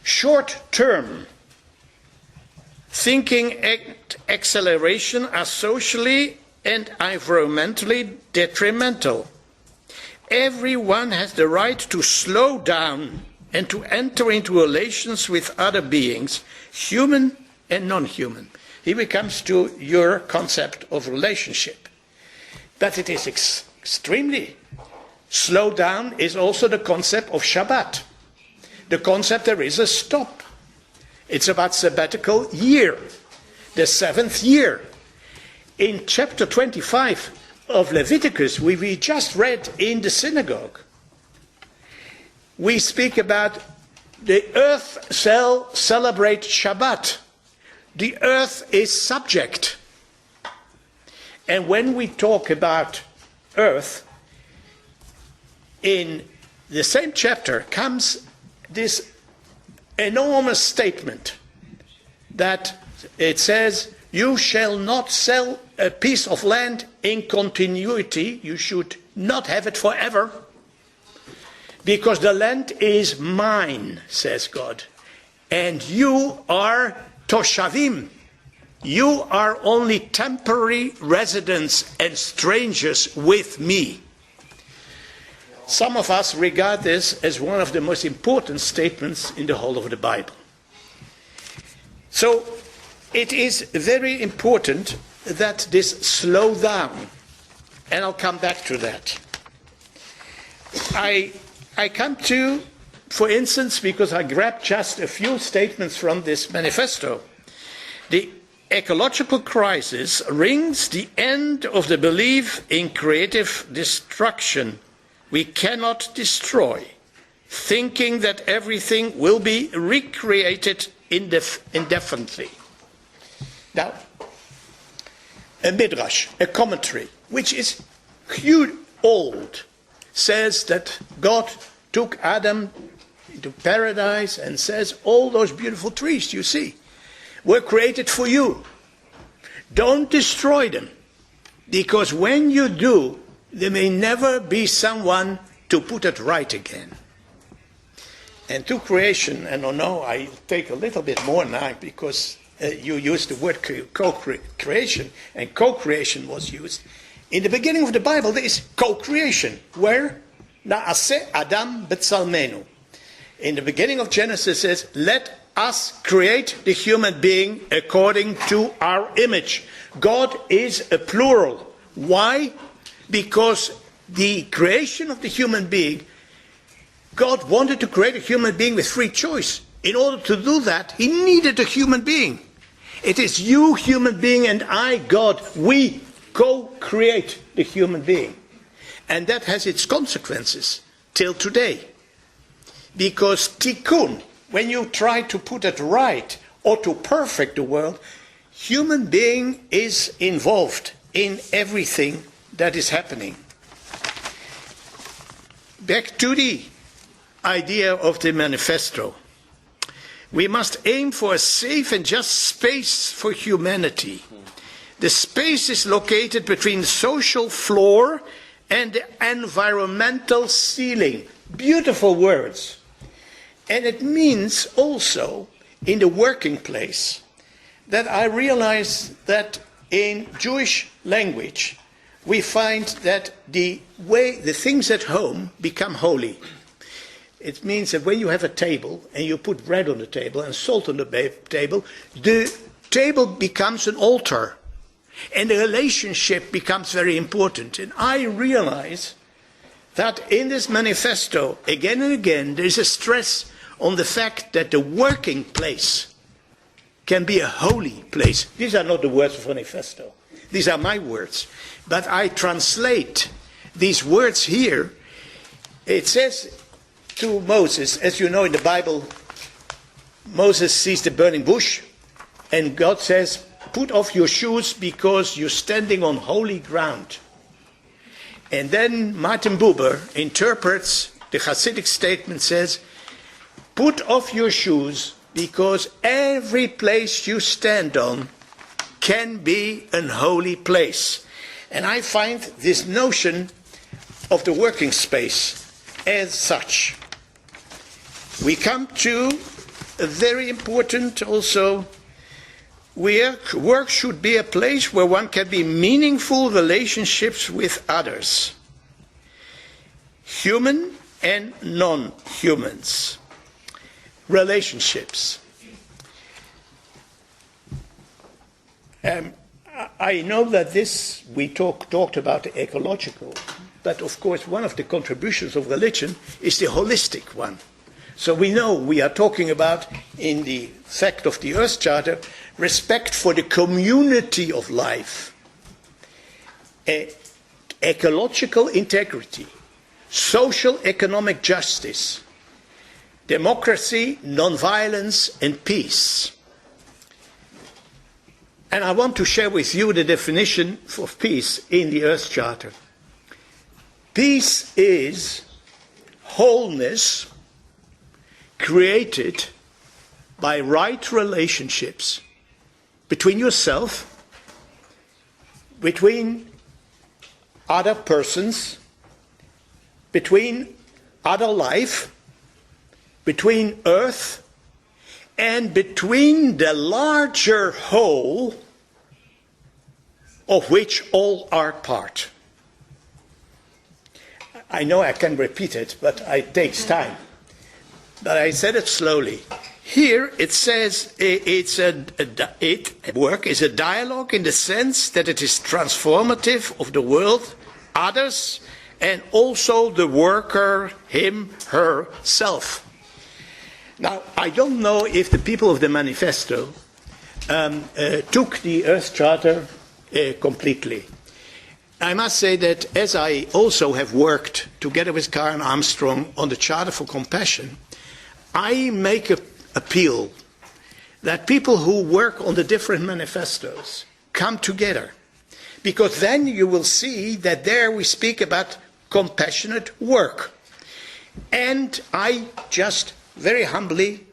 Short-term thinking and acceleration are socially and environmentally detrimental. Everyone has the right to slow down and to enter into relations with other beings, human and non-human. Here we come to your concept of relationship. But it is extremely slow down is also the concept of Shabbat. The concept there is a stop. It's about sabbatical year, the 7th year. In chapter 25 of Leviticus, we just read in the synagogue, we speak about the earth shall celebrate Shabbat. The earth is subject. And when we talk about earth, in the same chapter comes this enormous statement that it says, you shall not sell a piece of land in continuity. You should not have it forever, because the land is mine, says God. And you are toshavim. You are only temporary residents and strangers with me. Some of us regard this as one of the most important statements in the whole of the Bible. So it is very important that this slow down, and I'll come back to that. I come to, for instance, because I grabbed just a few statements from this manifesto, the ecological crisis rings the end of the belief in creative destruction. We cannot destroy, thinking that everything will be recreated indefinitely. Now, a midrash, a commentary, which is huge, old, says that God took Adam into paradise and says all those beautiful trees you see were created for you. Don't destroy them, because when you do, there may never be someone to put it right again. And to creation, and I take a little bit more now because you used the word co-creation, and co-creation was used. In the beginning of the Bible, there is co-creation, where Na'aseh Adam B'Tzalmenu. In the beginning of Genesis, it says, let us create the human being according to our image. God is a plural. Why? Because the creation of the human being, God wanted to create a human being with free choice. In order to do that, he needed a human being. It is you, human being, and I, God. We co-create the human being. And that has its consequences till today. Because tikkun, when you try to put it right or to perfect the world, human being is involved in everything that is happening. Back to the idea of the manifesto. We must aim for a safe and just space for humanity. The space is located between the social floor and the environmental ceiling. Beautiful words. And it means also in the working place that I realize that in Jewish language we find that the things at home become holy. It means that when you have a table and you put bread on the table and salt on the table, the table becomes an altar and the relationship becomes very important. And I realize that in this manifesto, again and again, there is a stress on the fact that the working place can be a holy place. These are not the words of the manifesto. These are my words. But I translate these words here. It says to Moses, as you know in the Bible, Moses sees the burning bush, and God says, put off your shoes because you're standing on holy ground. And then Martin Buber interprets the Hasidic statement, says, put off your shoes because every place you stand on can be an holy place. And I find this notion of the working space as such. We come to a very important also, work should be a place where one can be meaningful relationships with others, human and non-humans, relationships. I know that this, we talked about the ecological, but of course one of the contributions of religion is the holistic one. So we know we are talking about, in the fact of the Earth Charter, respect for the community of life, ecological integrity, social economic justice, democracy, non-violence, and peace. And I want to share with you the definition of peace in the Earth Charter. Peace is wholeness created by right relationships between yourself, between other persons, between other life, between Earth, and between the larger whole of which all are part. I know I can repeat it, but it takes time. But I said it slowly. Here it says work is a dialogue in the sense that it is transformative of the world, others, and also the worker, him, herself. Now, I don't know if the people of the manifesto took the Earth Charter completely. I must say that as I also have worked together with Karen Armstrong on the Charter for Compassion, I make an appeal that people who work on the different manifestos come together, because then you will see that there we speak about compassionate work. And I just very humbly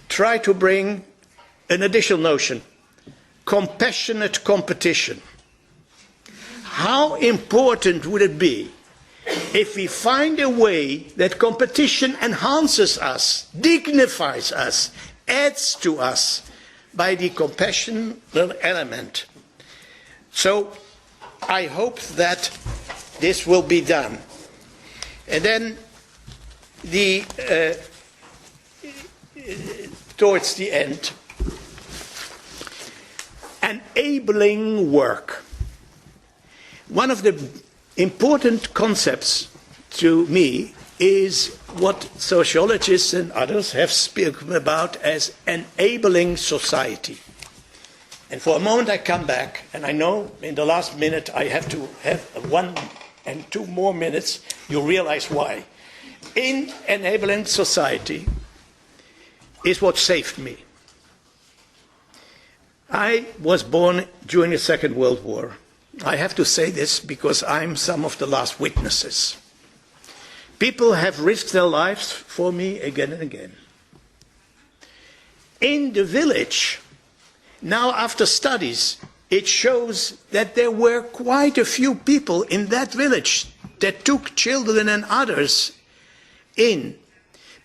try to bring an additional notion, compassionate competition. How important would it be if we find a way that competition enhances us, dignifies us, adds to us by the compassion element? So I hope that this will be done. And then towards the end, enabling work. One of the important concepts to me is what sociologists and others have spoken about as enabling society. And for a moment I come back, and I know in the last minute I have to have 1 and 2 more minutes, you realize why. In enabling society is what saved me. I was born during the Second World War. I have to say this because I'm some of the last witnesses. People have risked their lives for me again and again. In the village, now after studies, it shows that there were quite a few people in that village that took children and others in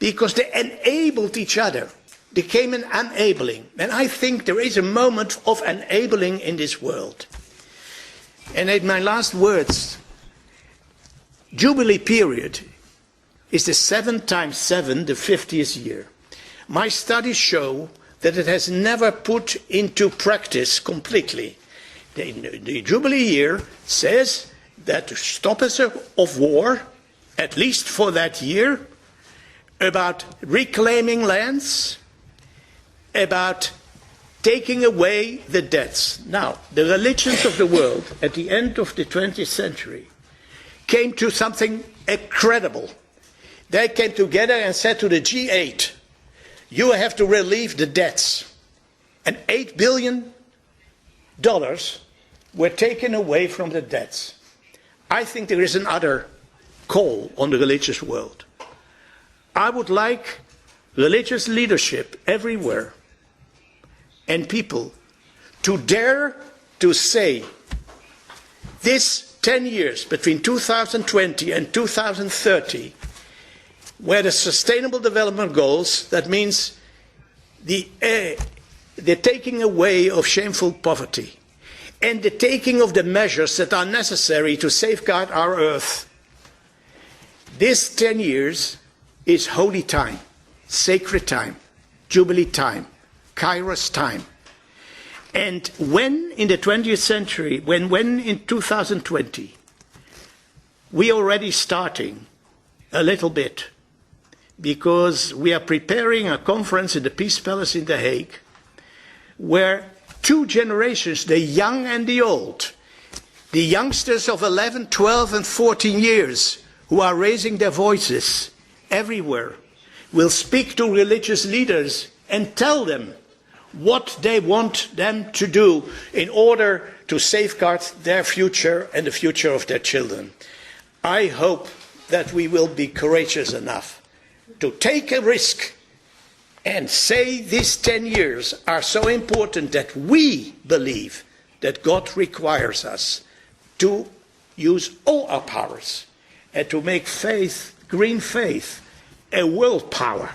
because they enabled each other. They came in enabling. And I think there is a moment of enabling in this world. And in my last words, Jubilee period is the 7 times 7, the 50th year. My studies show that it has never put into practice completely. The Jubilee year says that the stoppage of war, at least for that year, about reclaiming lands, about taking away the debts. Now, the religions of the world at the end of the 20th century came to something incredible. They came together and said to the G8, you have to relieve the debts. And $8 billion were taken away from the debts. I think there is another call on the religious world. I would like religious leadership everywhere and people to dare to say this 10 years between 2020 and 2030 where the Sustainable Development Goals, that means the taking away of shameful poverty and the taking of the measures that are necessary to safeguard our earth. This 10 years is holy time, sacred time, jubilee time, kairos time. And when in the 20th century, when in 2020, we are already starting a little bit, because we are preparing a conference in the Peace Palace in The Hague, where two generations, the young and the old, the youngsters of 11, 12 and 14 years who are raising their voices everywhere, will speak to religious leaders and tell them what they want them to do in order to safeguard their future and the future of their children. I hope that we will be courageous enough to take a risk and say these 10 years are so important that we believe that God requires us to use all our powers and to make faith, green faith, a world power,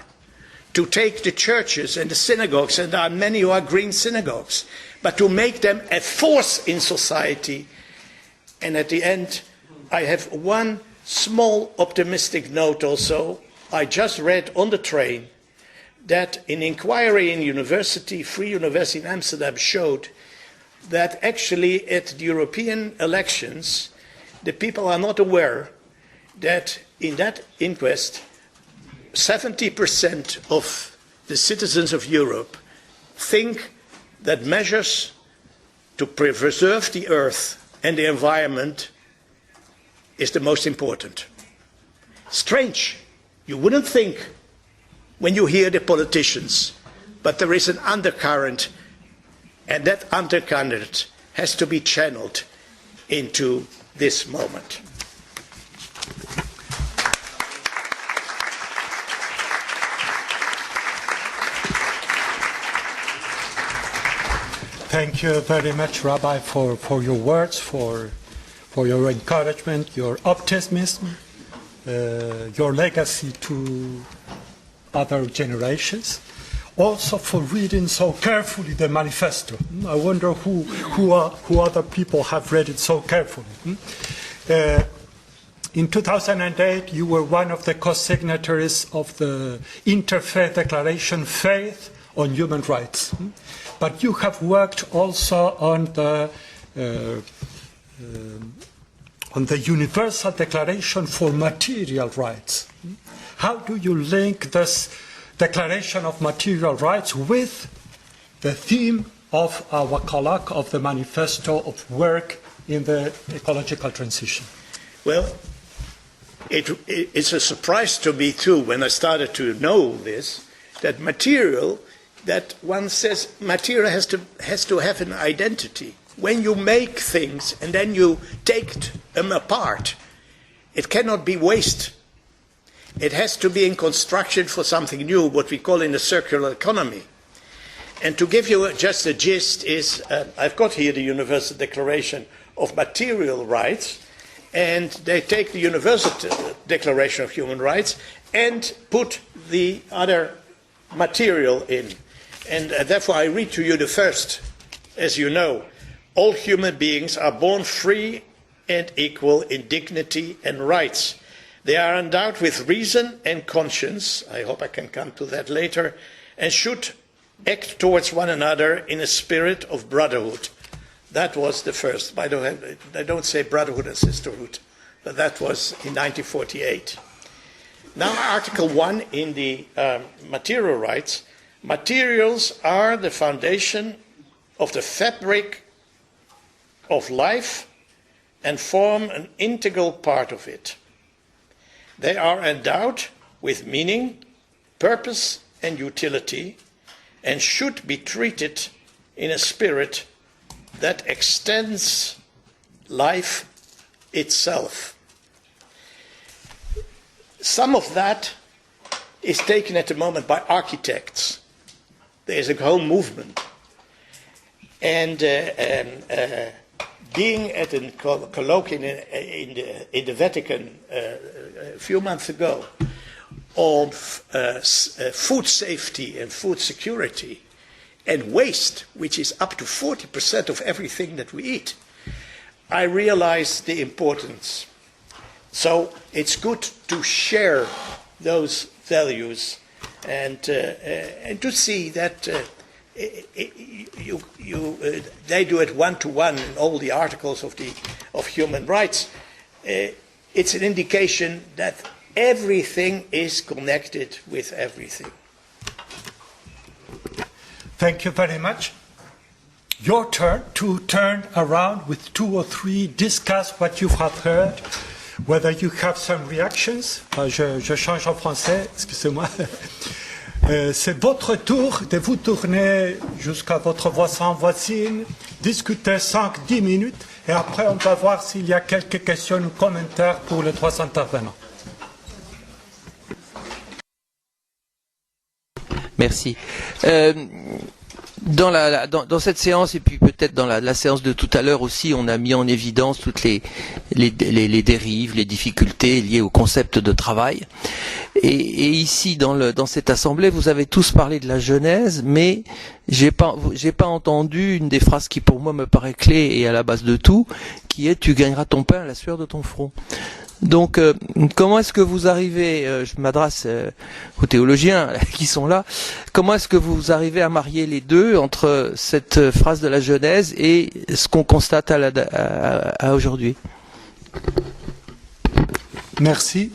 to take the churches and the synagogues, and there are many who are green synagogues, but to make them a force in society. And at the end, I have one small optimistic note also. I just read on the train that an inquiry in university, Free University in Amsterdam, showed that actually at the European elections, the people are not aware that in that inquest, 70% of the citizens of Europe think that measures to preserve the earth and the environment is the most important. Strange. You wouldn't think when you hear the politicians, but there is an undercurrent, and that undercurrent has to be channeled into this moment. Thank you very much, Rabbi, for your words, for your encouragement, your optimism, your legacy to other generations. Also for reading so carefully the manifesto. I wonder who other people have read it so carefully. In 2008, you were one of the co-signatories of the Interfaith Declaration, Faith on Human Rights. But you have worked also on the Universal Declaration for Material Rights. How do you link this Declaration of Material Rights with the theme of our colloque, of the manifesto of work in the ecological transition? Well, it's a surprise to me too when I started to know this, that material, that one says material has to have an identity. When you make things and then you take them apart, it cannot be waste. It has to be in construction for something new, what we call in the circular economy. And to give you just a gist is, I've got here the Universal Declaration of Material Rights, and they take the Universal Declaration of Human Rights and put the other material in. And therefore I read to you the first. As you know, all human beings are born free and equal in dignity and rights. They are endowed with reason and conscience, I hope I can come to that later, and should act towards one another in a spirit of brotherhood. That was the first. By the way, I don't say brotherhood and sisterhood, but that was in 1948. Now, Article 1 in the material rights. Materials are the foundation of the fabric of life and form an integral part of it. They are endowed with meaning, purpose, and utility, and should be treated in a spirit that extends life itself. Some of that is taken at the moment by architects. There's a whole movement. And being at a colloque in the Vatican a few months ago on food safety and food security and waste, which is up to 40% of everything that we eat, I realized the importance. So it's good to share those values and to see that they do it one-to-one in all the articles of human rights. It's an indication that everything is connected with everything. Thank you very much. Your turn to turn around with 2 or 3, discuss what you have heard, whether you have some reactions. Je change en français, excusez-moi. C'est votre tour de vous tourner jusqu'à votre voisin, voisine, discuter 5-10 minutes et après on va voir s'il y a quelques questions ou commentaires pour les 3 intervenants. Merci. Dans cette séance et puis peut-être dans la séance de tout à l'heure aussi, on a mis en évidence toutes les dérives, les difficultés liées au concept de travail. Et ici, dans cette assemblée, vous avez tous parlé de la Genèse, mais j'ai pas entendu une des phrases qui pour moi me paraît clé et à la base de tout, qui est « Tu gagneras ton pain à la sueur de ton front ». Donc, comment est-ce que vous arrivez, je m'adresse aux théologiens qui sont là, comment est-ce que vous arrivez à marier les deux entre cette phrase de la Genèse et ce qu'on constate à aujourd'hui? Merci.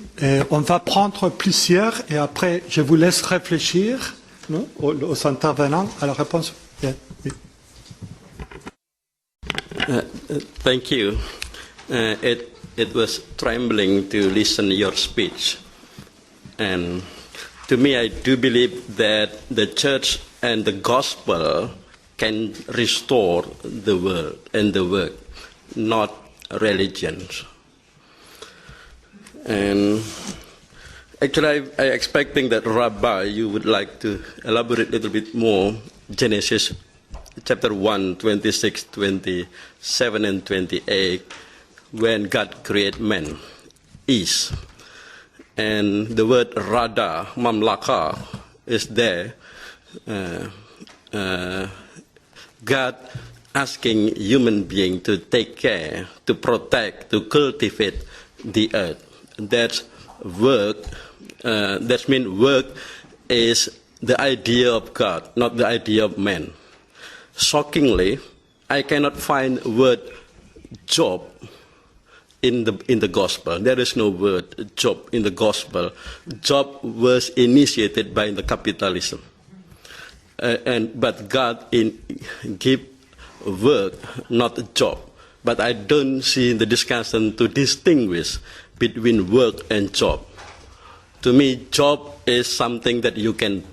On va prendre plusieurs et après je vous laisse réfléchir aux intervenants à la réponse. Yeah. Thank you. It was trembling to listen to your speech. And to me, I do believe that the church and the gospel can restore the world and the work, not religions. And actually, I expecting that Rabbi, you would like to elaborate a little bit more. Genesis chapter 1, 26, 27, and 28. When God created man, is. And the word rada, mamlaka, is there. God asking human being to take care, to protect, to cultivate the earth. That's work. That means work is the idea of God, not the idea of man. Shockingly, I cannot find the word job in the gospel. There is no word job in the gospel. Job was initiated by the capitalism, but God give work, not a job. But I don't see in the discussion to distinguish between work and job. To me, job is something that you can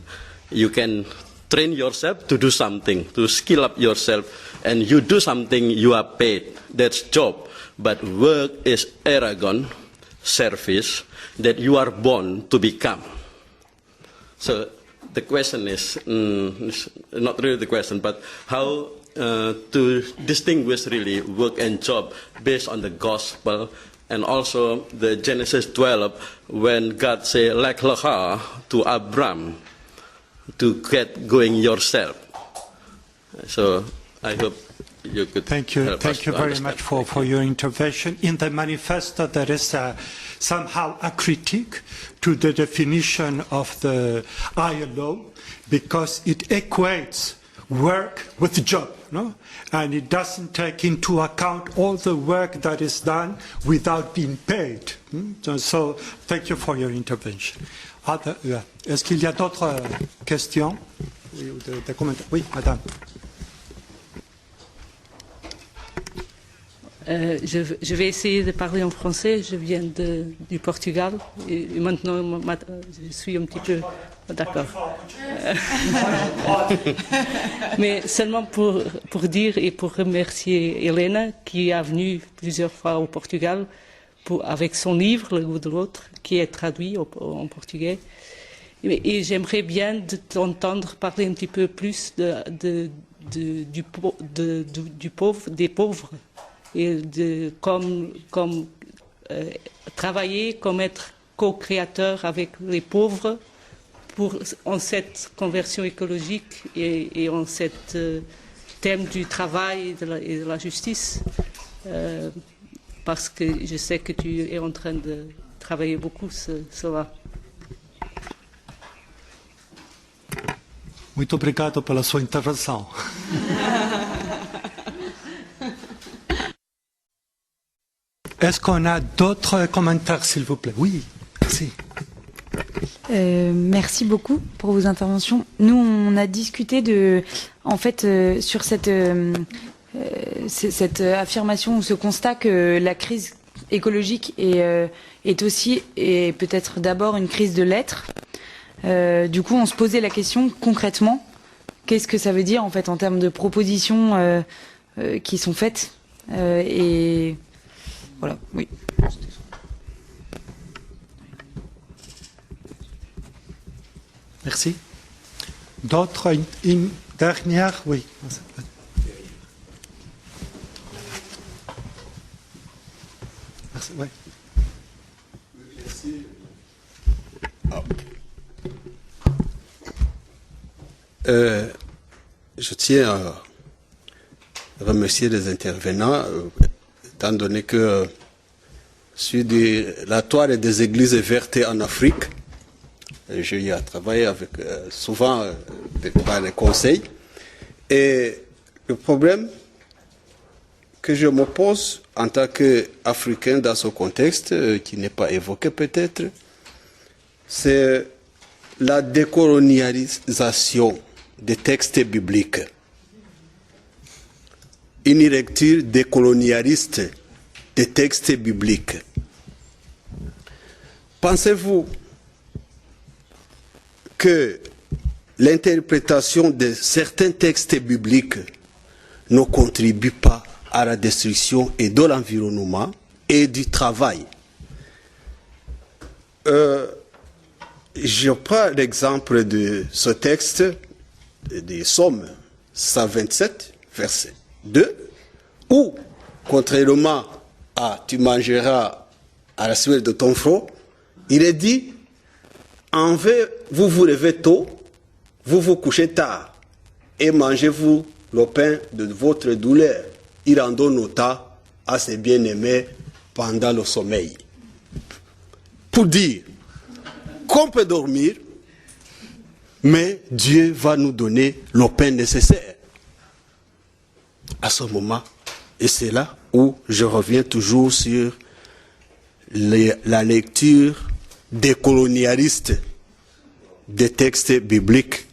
train yourself to do something, to skill up yourself, and you do something, you are paid. That's job. But work is arrogant service that you are born to become. So the question is, not really the question, but how to distinguish really work and job based on the gospel, and also the Genesis 12 when God said, "Lech lecha" to Abram, to get going yourself. So I hope you could Thank you very much for your intervention. In the manifesto, there is somehow a critique to the definition of the ILO because it equates work with job, no? And it doesn't take into account all the work that is done without being paid. So thank you for your intervention. Est-ce qu'il y a d'autres questions? Des commentaires? Oui, madame. Je vais essayer de parler en français. Je viens du Portugal et maintenant je suis un petit peu... D'accord. Mais seulement pour dire et pour remercier Helena qui est venue plusieurs fois au Portugal avec son livre, Le goût de l'autre, qui est traduit en portugais. Et j'aimerais bien t'entendre parler un petit peu plus des pauvres et de comme travailler comme être co-créateur avec les pauvres en cette conversion écologique et en cet thème du travail et de la justice, parce que je sais que tu es en train de travailler beaucoup cela. Muito obrigado pela sua intervenção. Est-ce qu'on a d'autres commentaires, s'il vous plaît? Oui, merci. Merci beaucoup pour vos interventions. Nous, on a discuté sur cette affirmation ou ce constat que la crise écologique est aussi et peut-être d'abord une crise de l'être. Du coup, on se posait la question concrètement, qu'est-ce que ça veut dire en fait en termes de propositions qui sont faites et voilà, oui. Merci. D'autres, une dernière, oui. Merci, ouais. Merci. Je tiens à remercier les intervenants, étant donné que je suis de la toile des églises vertes en Afrique. J'ai eu à travailler avec souvent par les conseils. Et le problème que je me pose en tant qu'Africain dans ce contexte, qui n'est pas évoqué peut-être, c'est la décolonialisation des textes bibliques. Une lecture décolonialiste des textes bibliques. Pensez-vous que l'interprétation de certains textes bibliques ne contribue pas à la destruction et de l'environnement et du travail? Je prends l'exemple de ce texte des Psaumes 127, verset 2, où, contrairement à « tu mangeras à la sueur de ton front », il est dit « en fait, vous vous levez tôt, vous vous couchez tard, et mangez-vous le pain de votre douleur. Il en donne autant à ses bien-aimés pendant le sommeil. » Pour dire qu'on peut dormir, mais Dieu va nous donner le pain nécessaire. À ce moment, et c'est là où je reviens toujours sur la lecture décolonialiste des textes bibliques.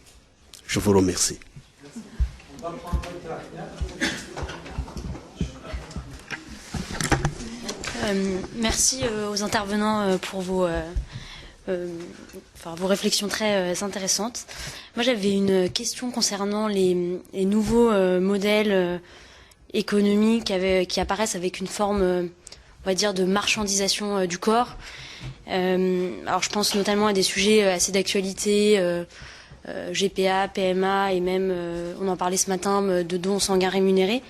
Je vous remercie. Merci aux intervenants pour vos réflexions très intéressantes. Moi, j'avais une question concernant les nouveaux modèles économiques qui apparaissent avec une forme, on va dire, de marchandisation du corps. Alors, je pense notamment à des sujets assez d'actualité, GPA, PMA, et même, on en parlait ce matin, de dons sanguins rémunérés.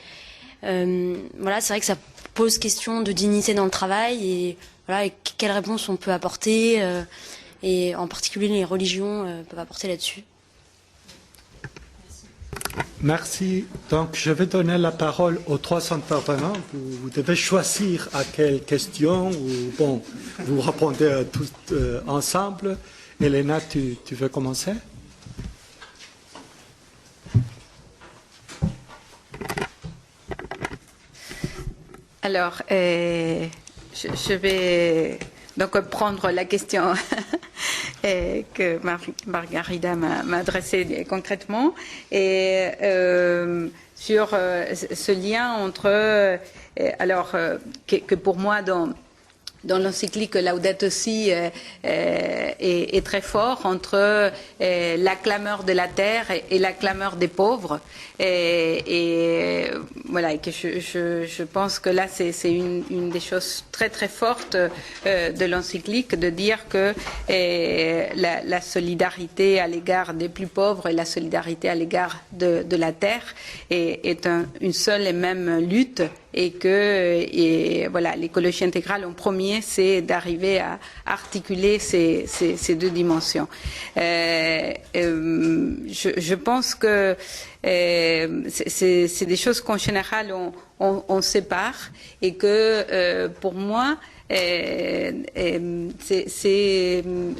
Voilà, c'est vrai que ça pose question de dignité dans le travail et voilà, et quelles réponses on peut apporter et en particulier les religions peuvent apporter là-dessus. Merci. Donc, je vais donner la parole aux trois intervenants. Vous devez choisir à quelle question ou bon, vous répondez tous ensemble. Elena, tu veux commencer? Alors, je vais donc prendre la question que Margarida m'a adressée concrètement et sur ce lien entre alors que pour moi dans l'encyclique Laudato Si est très fort entre la clameur de la terre et la clameur des pauvres et voilà, et que je pense que là c'est une des choses très très fortes de l'encyclique, de dire que la solidarité à l'égard des plus pauvres et la solidarité à l'égard de la terre est une seule et même lutte, et que voilà, l'écologie intégrale en premier, c'est d'arriver à articuler ces deux dimensions. Je pense que c'est des choses qu'en général on sépare, et que pour moi c'est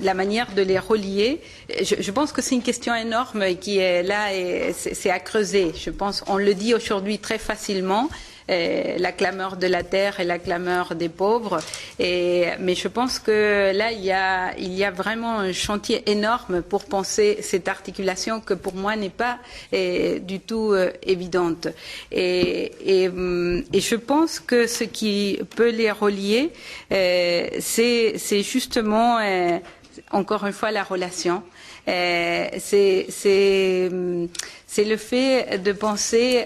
la manière de les relier. Je pense que c'est une question énorme et qui est là, et c'est à creuser. Je pense, on le dit aujourd'hui très facilement, la clameur de la terre et la clameur des pauvres. Mais je pense que là, il y a vraiment un chantier énorme pour penser cette articulation que pour moi n'est pas du tout évidente. Et je pense que ce qui peut les relier, c'est justement, encore une fois, la relation. C'est le fait de penser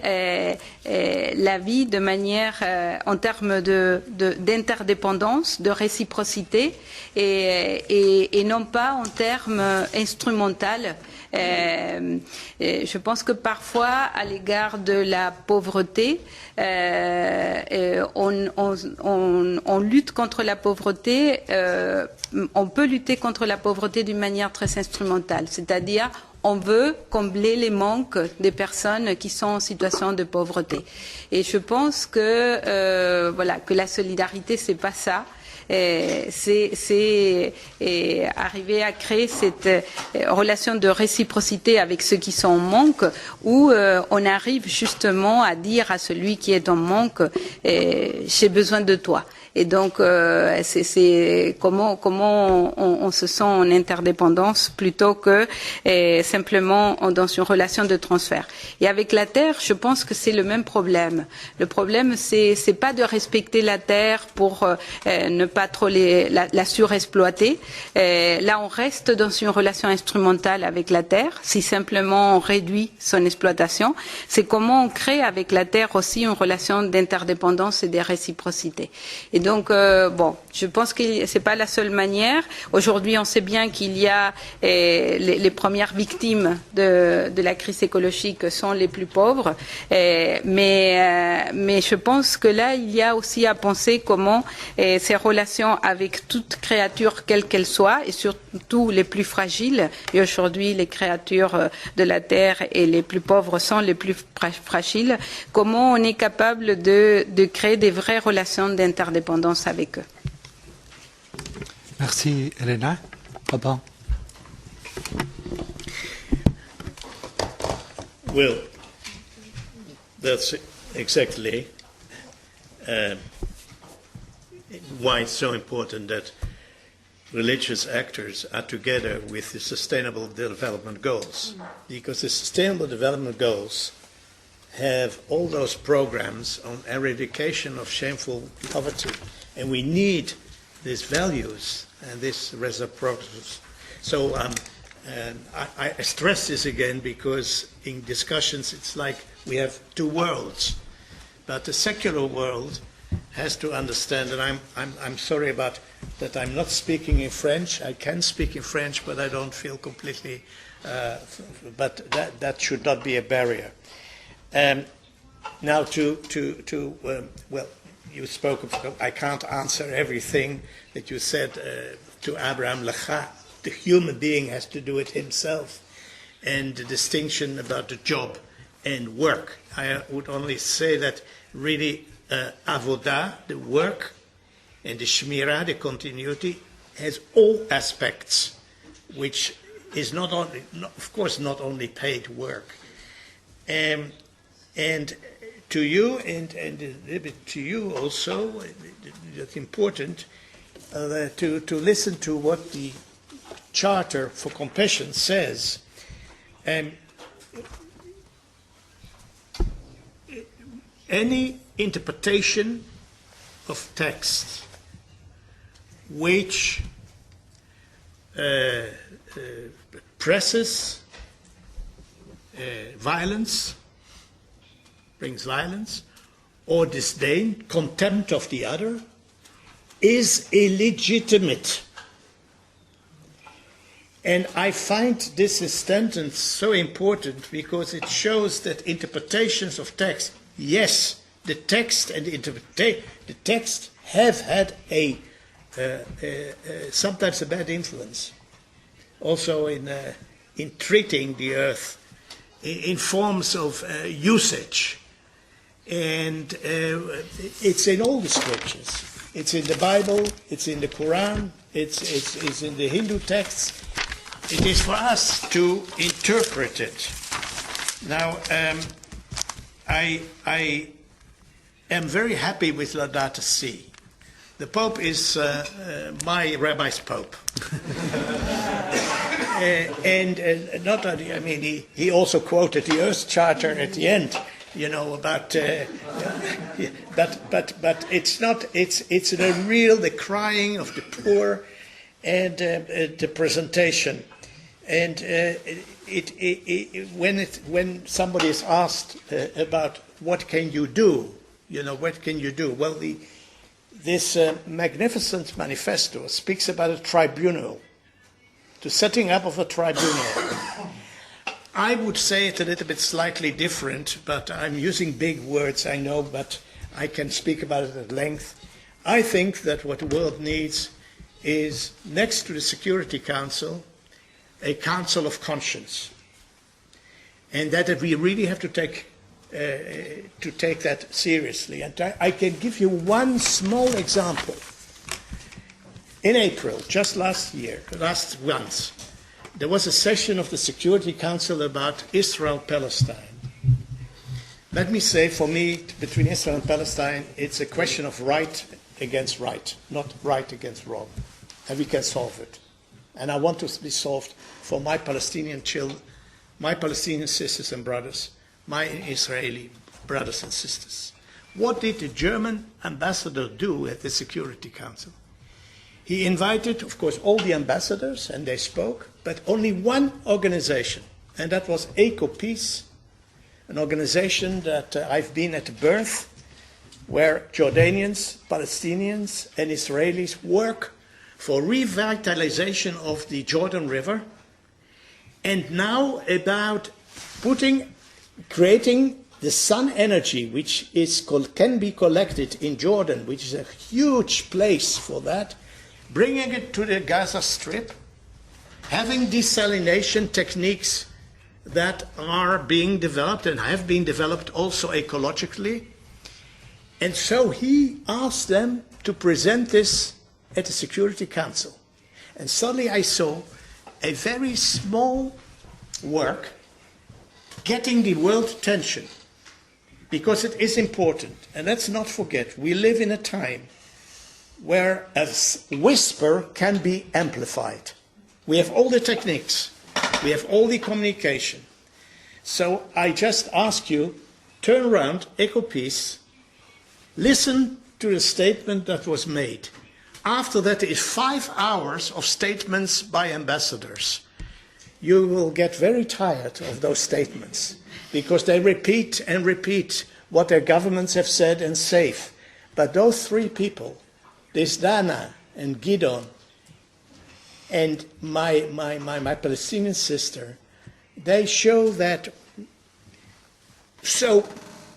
la vie de manière en termes d'interdépendance, de réciprocité, et non pas en termes instrumental. Je pense que parfois, à l'égard de la pauvreté, on lutte contre la pauvreté, on peut lutter contre la pauvreté d'une manière très instrumentale, c'est-à-dire on veut combler les manques des personnes qui sont en situation de pauvreté. Et je pense que voilà, que la solidarité, c'est pas ça. C'est arriver à créer cette relation de réciprocité avec ceux qui sont en manque, où on arrive justement à dire à celui qui est en manque, j'ai besoin de toi. Et donc, c'est comment on se sent en interdépendance plutôt que simplement dans une relation de transfert. Et avec la terre, je pense que c'est le même problème. Le problème, c'est pas de respecter la terre pour ne pas trop la surexploiter. Là, on reste dans une relation instrumentale avec la terre. Si simplement on réduit son exploitation, c'est comment on crée avec la terre aussi une relation d'interdépendance et de réciprocité. Et donc, bon, je pense que c'est pas la seule manière. Aujourd'hui, on sait bien qu'il y a les premières victimes de la crise écologique sont les plus pauvres, mais je pense que là, il y a aussi à penser comment ces relations avec toute créature, quelle qu'elle soit, et surtout les plus fragiles. Et aujourd'hui, les créatures de la terre et les plus pauvres sont les plus fragiles. Comment on est capable de créer des vraies relations d'interdépendance avec eux. Merci, Elena. Papa. Well, that's exactly why it's so important that religious actors are together with the Sustainable Development Goals. Because the Sustainable Development Goals have all those programs on eradication of shameful poverty. And we need these values and this reciprocity. So I stress this again because in discussions it's like we have two worlds. But the secular world has to understand, and I'm sorry about that I'm not speaking in French. I can speak in French, but I don't feel completely, but that should not be a barrier. Now well, you spoke of, I can't answer everything that you said to Abraham Lecha. The human being has to do it himself. And the distinction about the job and work. I would only say that really avodah, the work, and the shmirah, the continuity, has all aspects, which is not only, of course, not only paid work. And to you, and a little bit to you also, that's important, to listen to what the Charter for Compassion says. Any interpretation of text which presses violence, brings violence, or disdain, contempt of the other, is illegitimate. And I find this sentence so important because it shows that interpretations of text, yes, the text and the text have had sometimes a bad influence, also in treating the earth in forms of usage. And it's in all the scriptures. It's in the Bible, it's in the Quran, it's in the Hindu texts. It is for us to interpret it. Now, I am very happy with Laudato Si. The Pope is my rabbi's Pope. And not only, I mean, he also quoted the Earth Charter at the end, you know, about, but it's not, it's the crying of the poor and the presentation. And when somebody is asked about what can you do, you know, what can you do? Well, this magnificent manifesto speaks about a tribunal, the setting up of a tribunal. I would say it a little bit slightly different, but I'm using big words, I know, but I can speak about it at length. I think that what the world needs is, next to the Security Council, a council of conscience. And that we really have to take that seriously. And I can give you one small example. In April, just last month, there was a session of the Security Council about Israel-Palestine. Let me say, for me, between Israel and Palestine, it's a question of right against right, not right against wrong. And we can solve it. And I want to be solved for my Palestinian children, my Palestinian sisters and brothers, my Israeli brothers and sisters. What did the German ambassador do at the Security Council? He invited, of course, all the ambassadors, and they spoke, but only one organization, and that was EcoPeace, an organization that I've been at the birth, where Jordanians, Palestinians, and Israelis work for revitalization of the Jordan River, and now about creating the sun energy, which can be collected in Jordan, which is a huge place for that, bringing it to the Gaza Strip, having desalination techniques that are being developed and have been developed also ecologically. And so he asked them to present this at the Security Council. And suddenly I saw a very small work getting the world attention, because it is important. And let's not forget, we live in a time where a whisper can be amplified. We have all the techniques. We have all the communication. So I just ask you, turn around, EcoPeace, listen to the statement that was made. After that, there is 5 hours of statements by ambassadors. You will get very tired of those statements because they repeat and repeat what their governments have said and safe. But those 3 people, this Dana and Gidon and my Palestinian sister, they show that. So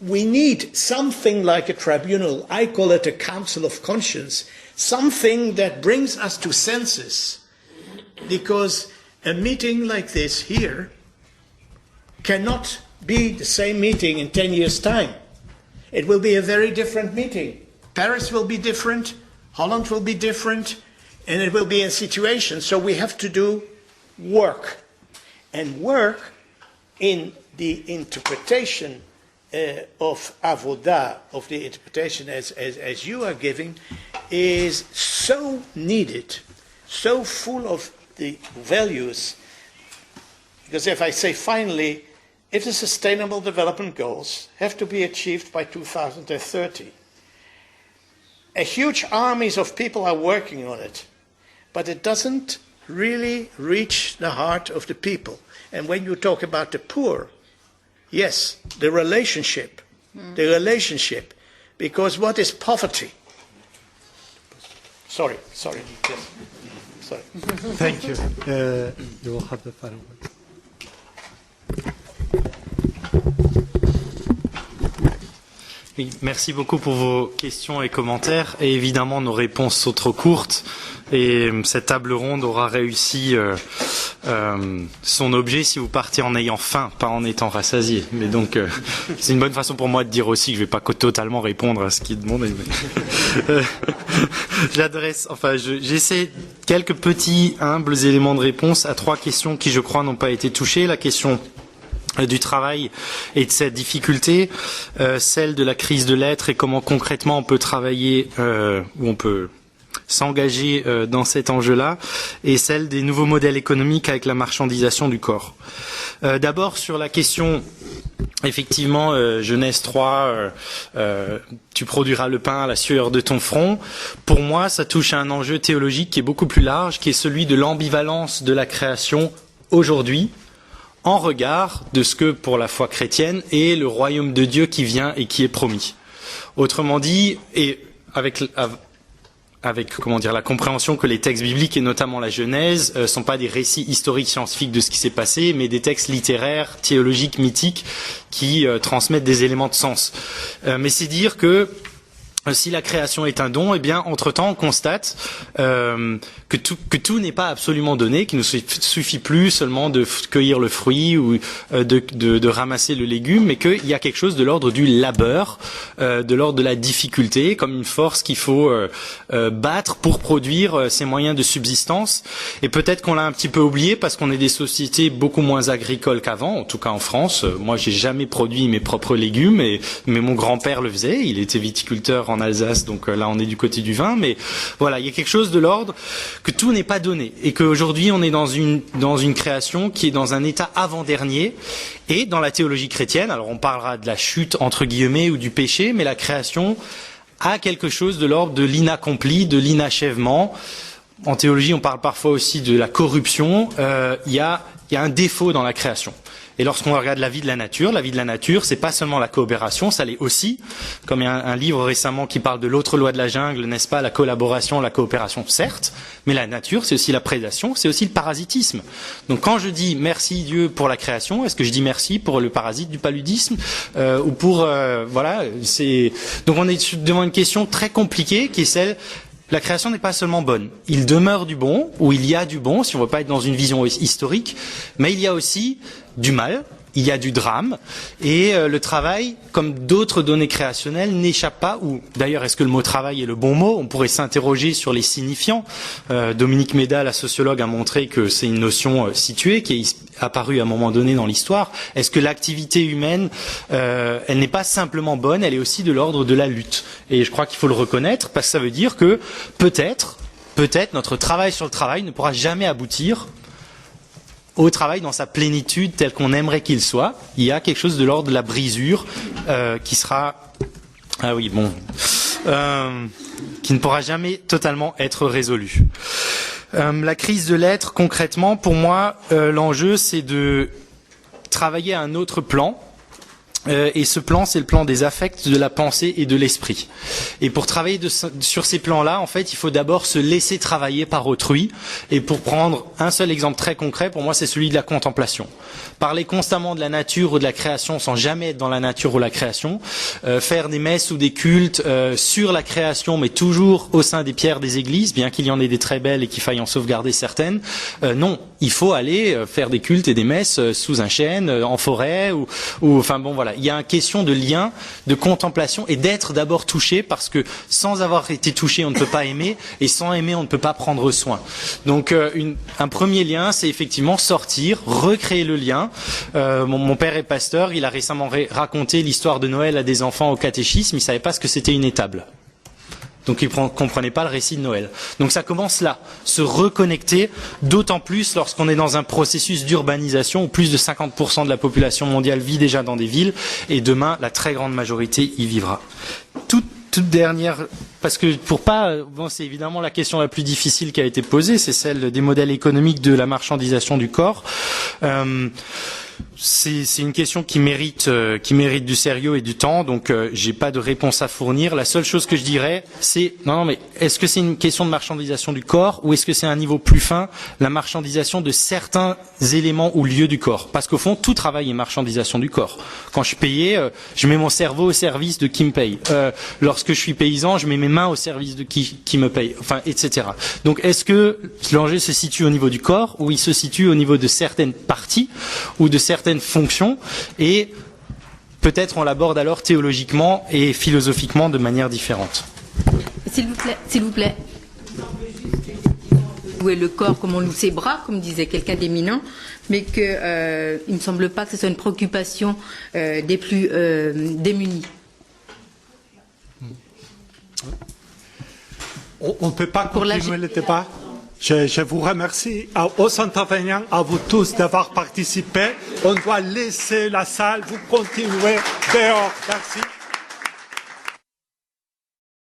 we need something like a tribunal. I call it a council of conscience, something that brings us to senses, because a meeting like this here cannot be the same meeting in 10 years' time. It will be a very different meeting. Paris will be different, Holland will be different, and it will be a situation. So we have to do work. And work in the interpretation of avodah, of the interpretation as you are giving, is so needed, so full of the values. Because if I say finally, if the Sustainable Development Goals have to be achieved by 2030, a huge armies of people are working on it, but it doesn't really reach the heart of the people. And when you talk about the poor, yes, the relationship, because what is poverty? Sorry. Sorry. Thank you. You will have the final word. Oui, merci beaucoup pour vos questions et commentaires. Et évidemment, nos réponses sont trop courtes. Et cette table ronde aura réussi son objet si vous partez en ayant faim, pas en étant rassasié. Mais donc, c'est une bonne façon pour moi de dire aussi que je ne vais pas totalement répondre à ce qui est demandé. J'essaie quelques petits humbles éléments de réponse à 3 questions qui, je crois, n'ont pas été touchées. La question du travail et de cette difficulté, celle de la crise de l'être et comment concrètement on peut travailler ou on peut s'engager dans cet enjeu-là, et celle des nouveaux modèles économiques avec la marchandisation du corps. D'abord sur la question, effectivement, Genèse 3, tu produiras le pain à la sueur de ton front. Pour moi, ça touche à un enjeu théologique qui est beaucoup plus large, qui est celui de l'ambivalence de la création aujourd'hui, en regard de ce que, pour la foi chrétienne, est le royaume de Dieu qui vient et qui est promis. Autrement dit, et avec comment dire, la compréhension que les textes bibliques, et notamment la Genèse, sont pas des récits historiques scientifiques de ce qui s'est passé, mais des textes littéraires, théologiques, mythiques, qui transmettent des éléments de sens. Mais c'est dire que si la création est un don, eh bien, entre-temps, on constate que tout n'est pas absolument donné, qu'il ne suffit plus seulement de cueillir le fruit ou de ramasser le légume, mais qu'il y a quelque chose de l'ordre du labeur, de l'ordre de la difficulté, comme une force qu'il faut battre pour produire ces moyens de subsistance. Et peut-être qu'on l'a un petit peu oublié parce qu'on est des sociétés beaucoup moins agricoles qu'avant, en tout cas en France. Moi, j'ai jamais produit mes propres légumes, mais mon grand-père le faisait. Il était viticulteur en Alsace, donc là on est du côté du vin, mais voilà, il y a quelque chose de l'ordre que tout n'est pas donné et qu'aujourd'hui on est dans une création qui est dans un état avant-dernier. Et dans la théologie chrétienne, alors on parlera de la chute entre guillemets ou du péché, mais la création a quelque chose de l'ordre de l'inaccompli, de l'inachèvement. En théologie on parle parfois aussi de la corruption. Il y a un défaut dans la création. Et lorsqu'on regarde la vie de la nature, c'est pas seulement la coopération, ça l'est aussi. Comme il y a un livre récemment qui parle de l'autre loi de la jungle, n'est-ce pas, la collaboration, la coopération, certes, mais la nature, c'est aussi la prédation, c'est aussi le parasitisme. Donc quand je dis merci Dieu pour la création, est-ce que je dis merci pour le parasite du paludisme ou pour voilà, c'est donc on est devant une question très compliquée qui est celle. La création n'est pas seulement bonne. Il demeure du bon, ou il y a du bon, si on ne veut pas être dans une vision historique, mais il y a aussi du mal, il y a du drame, et le travail, comme d'autres données créationnelles, n'échappe pas, ou d'ailleurs est-ce que le mot travail est le bon mot? On pourrait s'interroger sur les signifiants. Dominique Méda, la sociologue, a montré que c'est une notion située, qui est apparue à un moment donné dans l'histoire. Est-ce que l'activité humaine, elle n'est pas simplement bonne, elle est aussi de l'ordre de la lutte? Et je crois qu'il faut le reconnaître, parce que ça veut dire que peut-être notre travail sur le travail ne pourra jamais aboutir au travail dans sa plénitude tel qu'on aimerait qu'il soit. Il y a quelque chose de l'ordre de la brisure qui sera qui ne pourra jamais totalement être résolu. La crise de l'être, concrètement, pour moi, l'enjeu, c'est de travailler à un autre plan. Et ce plan, c'est le plan des affects, de la pensée et de l'esprit. Et pour travailler sur ces plans-là, en fait, il faut d'abord se laisser travailler par autrui. Et pour prendre un seul exemple très concret, pour moi, c'est celui de la contemplation. Parler constamment de la nature ou de la création sans jamais être dans la nature ou la création. Faire des messes ou des cultes sur la création, mais toujours au sein des pierres des églises, bien qu'il y en ait des très belles et qu'il faille en sauvegarder certaines. Non, il faut aller faire des cultes et des messes sous un chêne, en forêt, ou enfin bon, voilà. Il y a une question de lien, de contemplation et d'être d'abord touché, parce que sans avoir été touché, on ne peut pas aimer, et sans aimer, on ne peut pas prendre soin. Donc un premier lien, c'est effectivement sortir, recréer le lien. Mon père est pasteur, il a récemment raconté l'histoire de Noël à des enfants au catéchisme, il ne savait pas ce que c'était une étable. Donc ils ne comprenaient pas le récit de Noël. Donc ça commence là, se reconnecter, d'autant plus lorsqu'on est dans un processus d'urbanisation où plus de 50% de la population mondiale vit déjà dans des villes et demain la très grande majorité y vivra. Toute dernière, parce que pour pas, bon, c'est évidemment la question la plus difficile qui a été posée, c'est celle des modèles économiques de la marchandisation du corps. C'est une question qui mérite du sérieux et du temps, donc j'ai pas de réponse à fournir. La seule chose que je dirais, c'est non mais est-ce que c'est une question de marchandisation du corps ou est-ce que c'est un niveau plus fin, la marchandisation de certains éléments ou lieux du corps? Parce qu'au fond, tout travail est marchandisation du corps. Quand je suis payé, je mets mon cerveau au service de qui me paye. Lorsque je suis paysan, je mets mes mains au service de qui me paye, enfin, etc. Donc est-ce que l'enjeu se situe au niveau du corps ou il se situe au niveau de certaines parties ou de certaines fonctions, et peut-être on l'aborde alors théologiquement et philosophiquement de manière différente. S'il vous plaît. Où est le corps comme on loue ses bras, comme disait quelqu'un d'éminent, mais que il ne semble pas que ce soit une préoccupation des plus démunis. On ne peut pas continuer le débat. Je vous remercie aux intervenants, à vous tous d'avoir participé. On doit laisser la salle. Vous continuez dehors. Merci.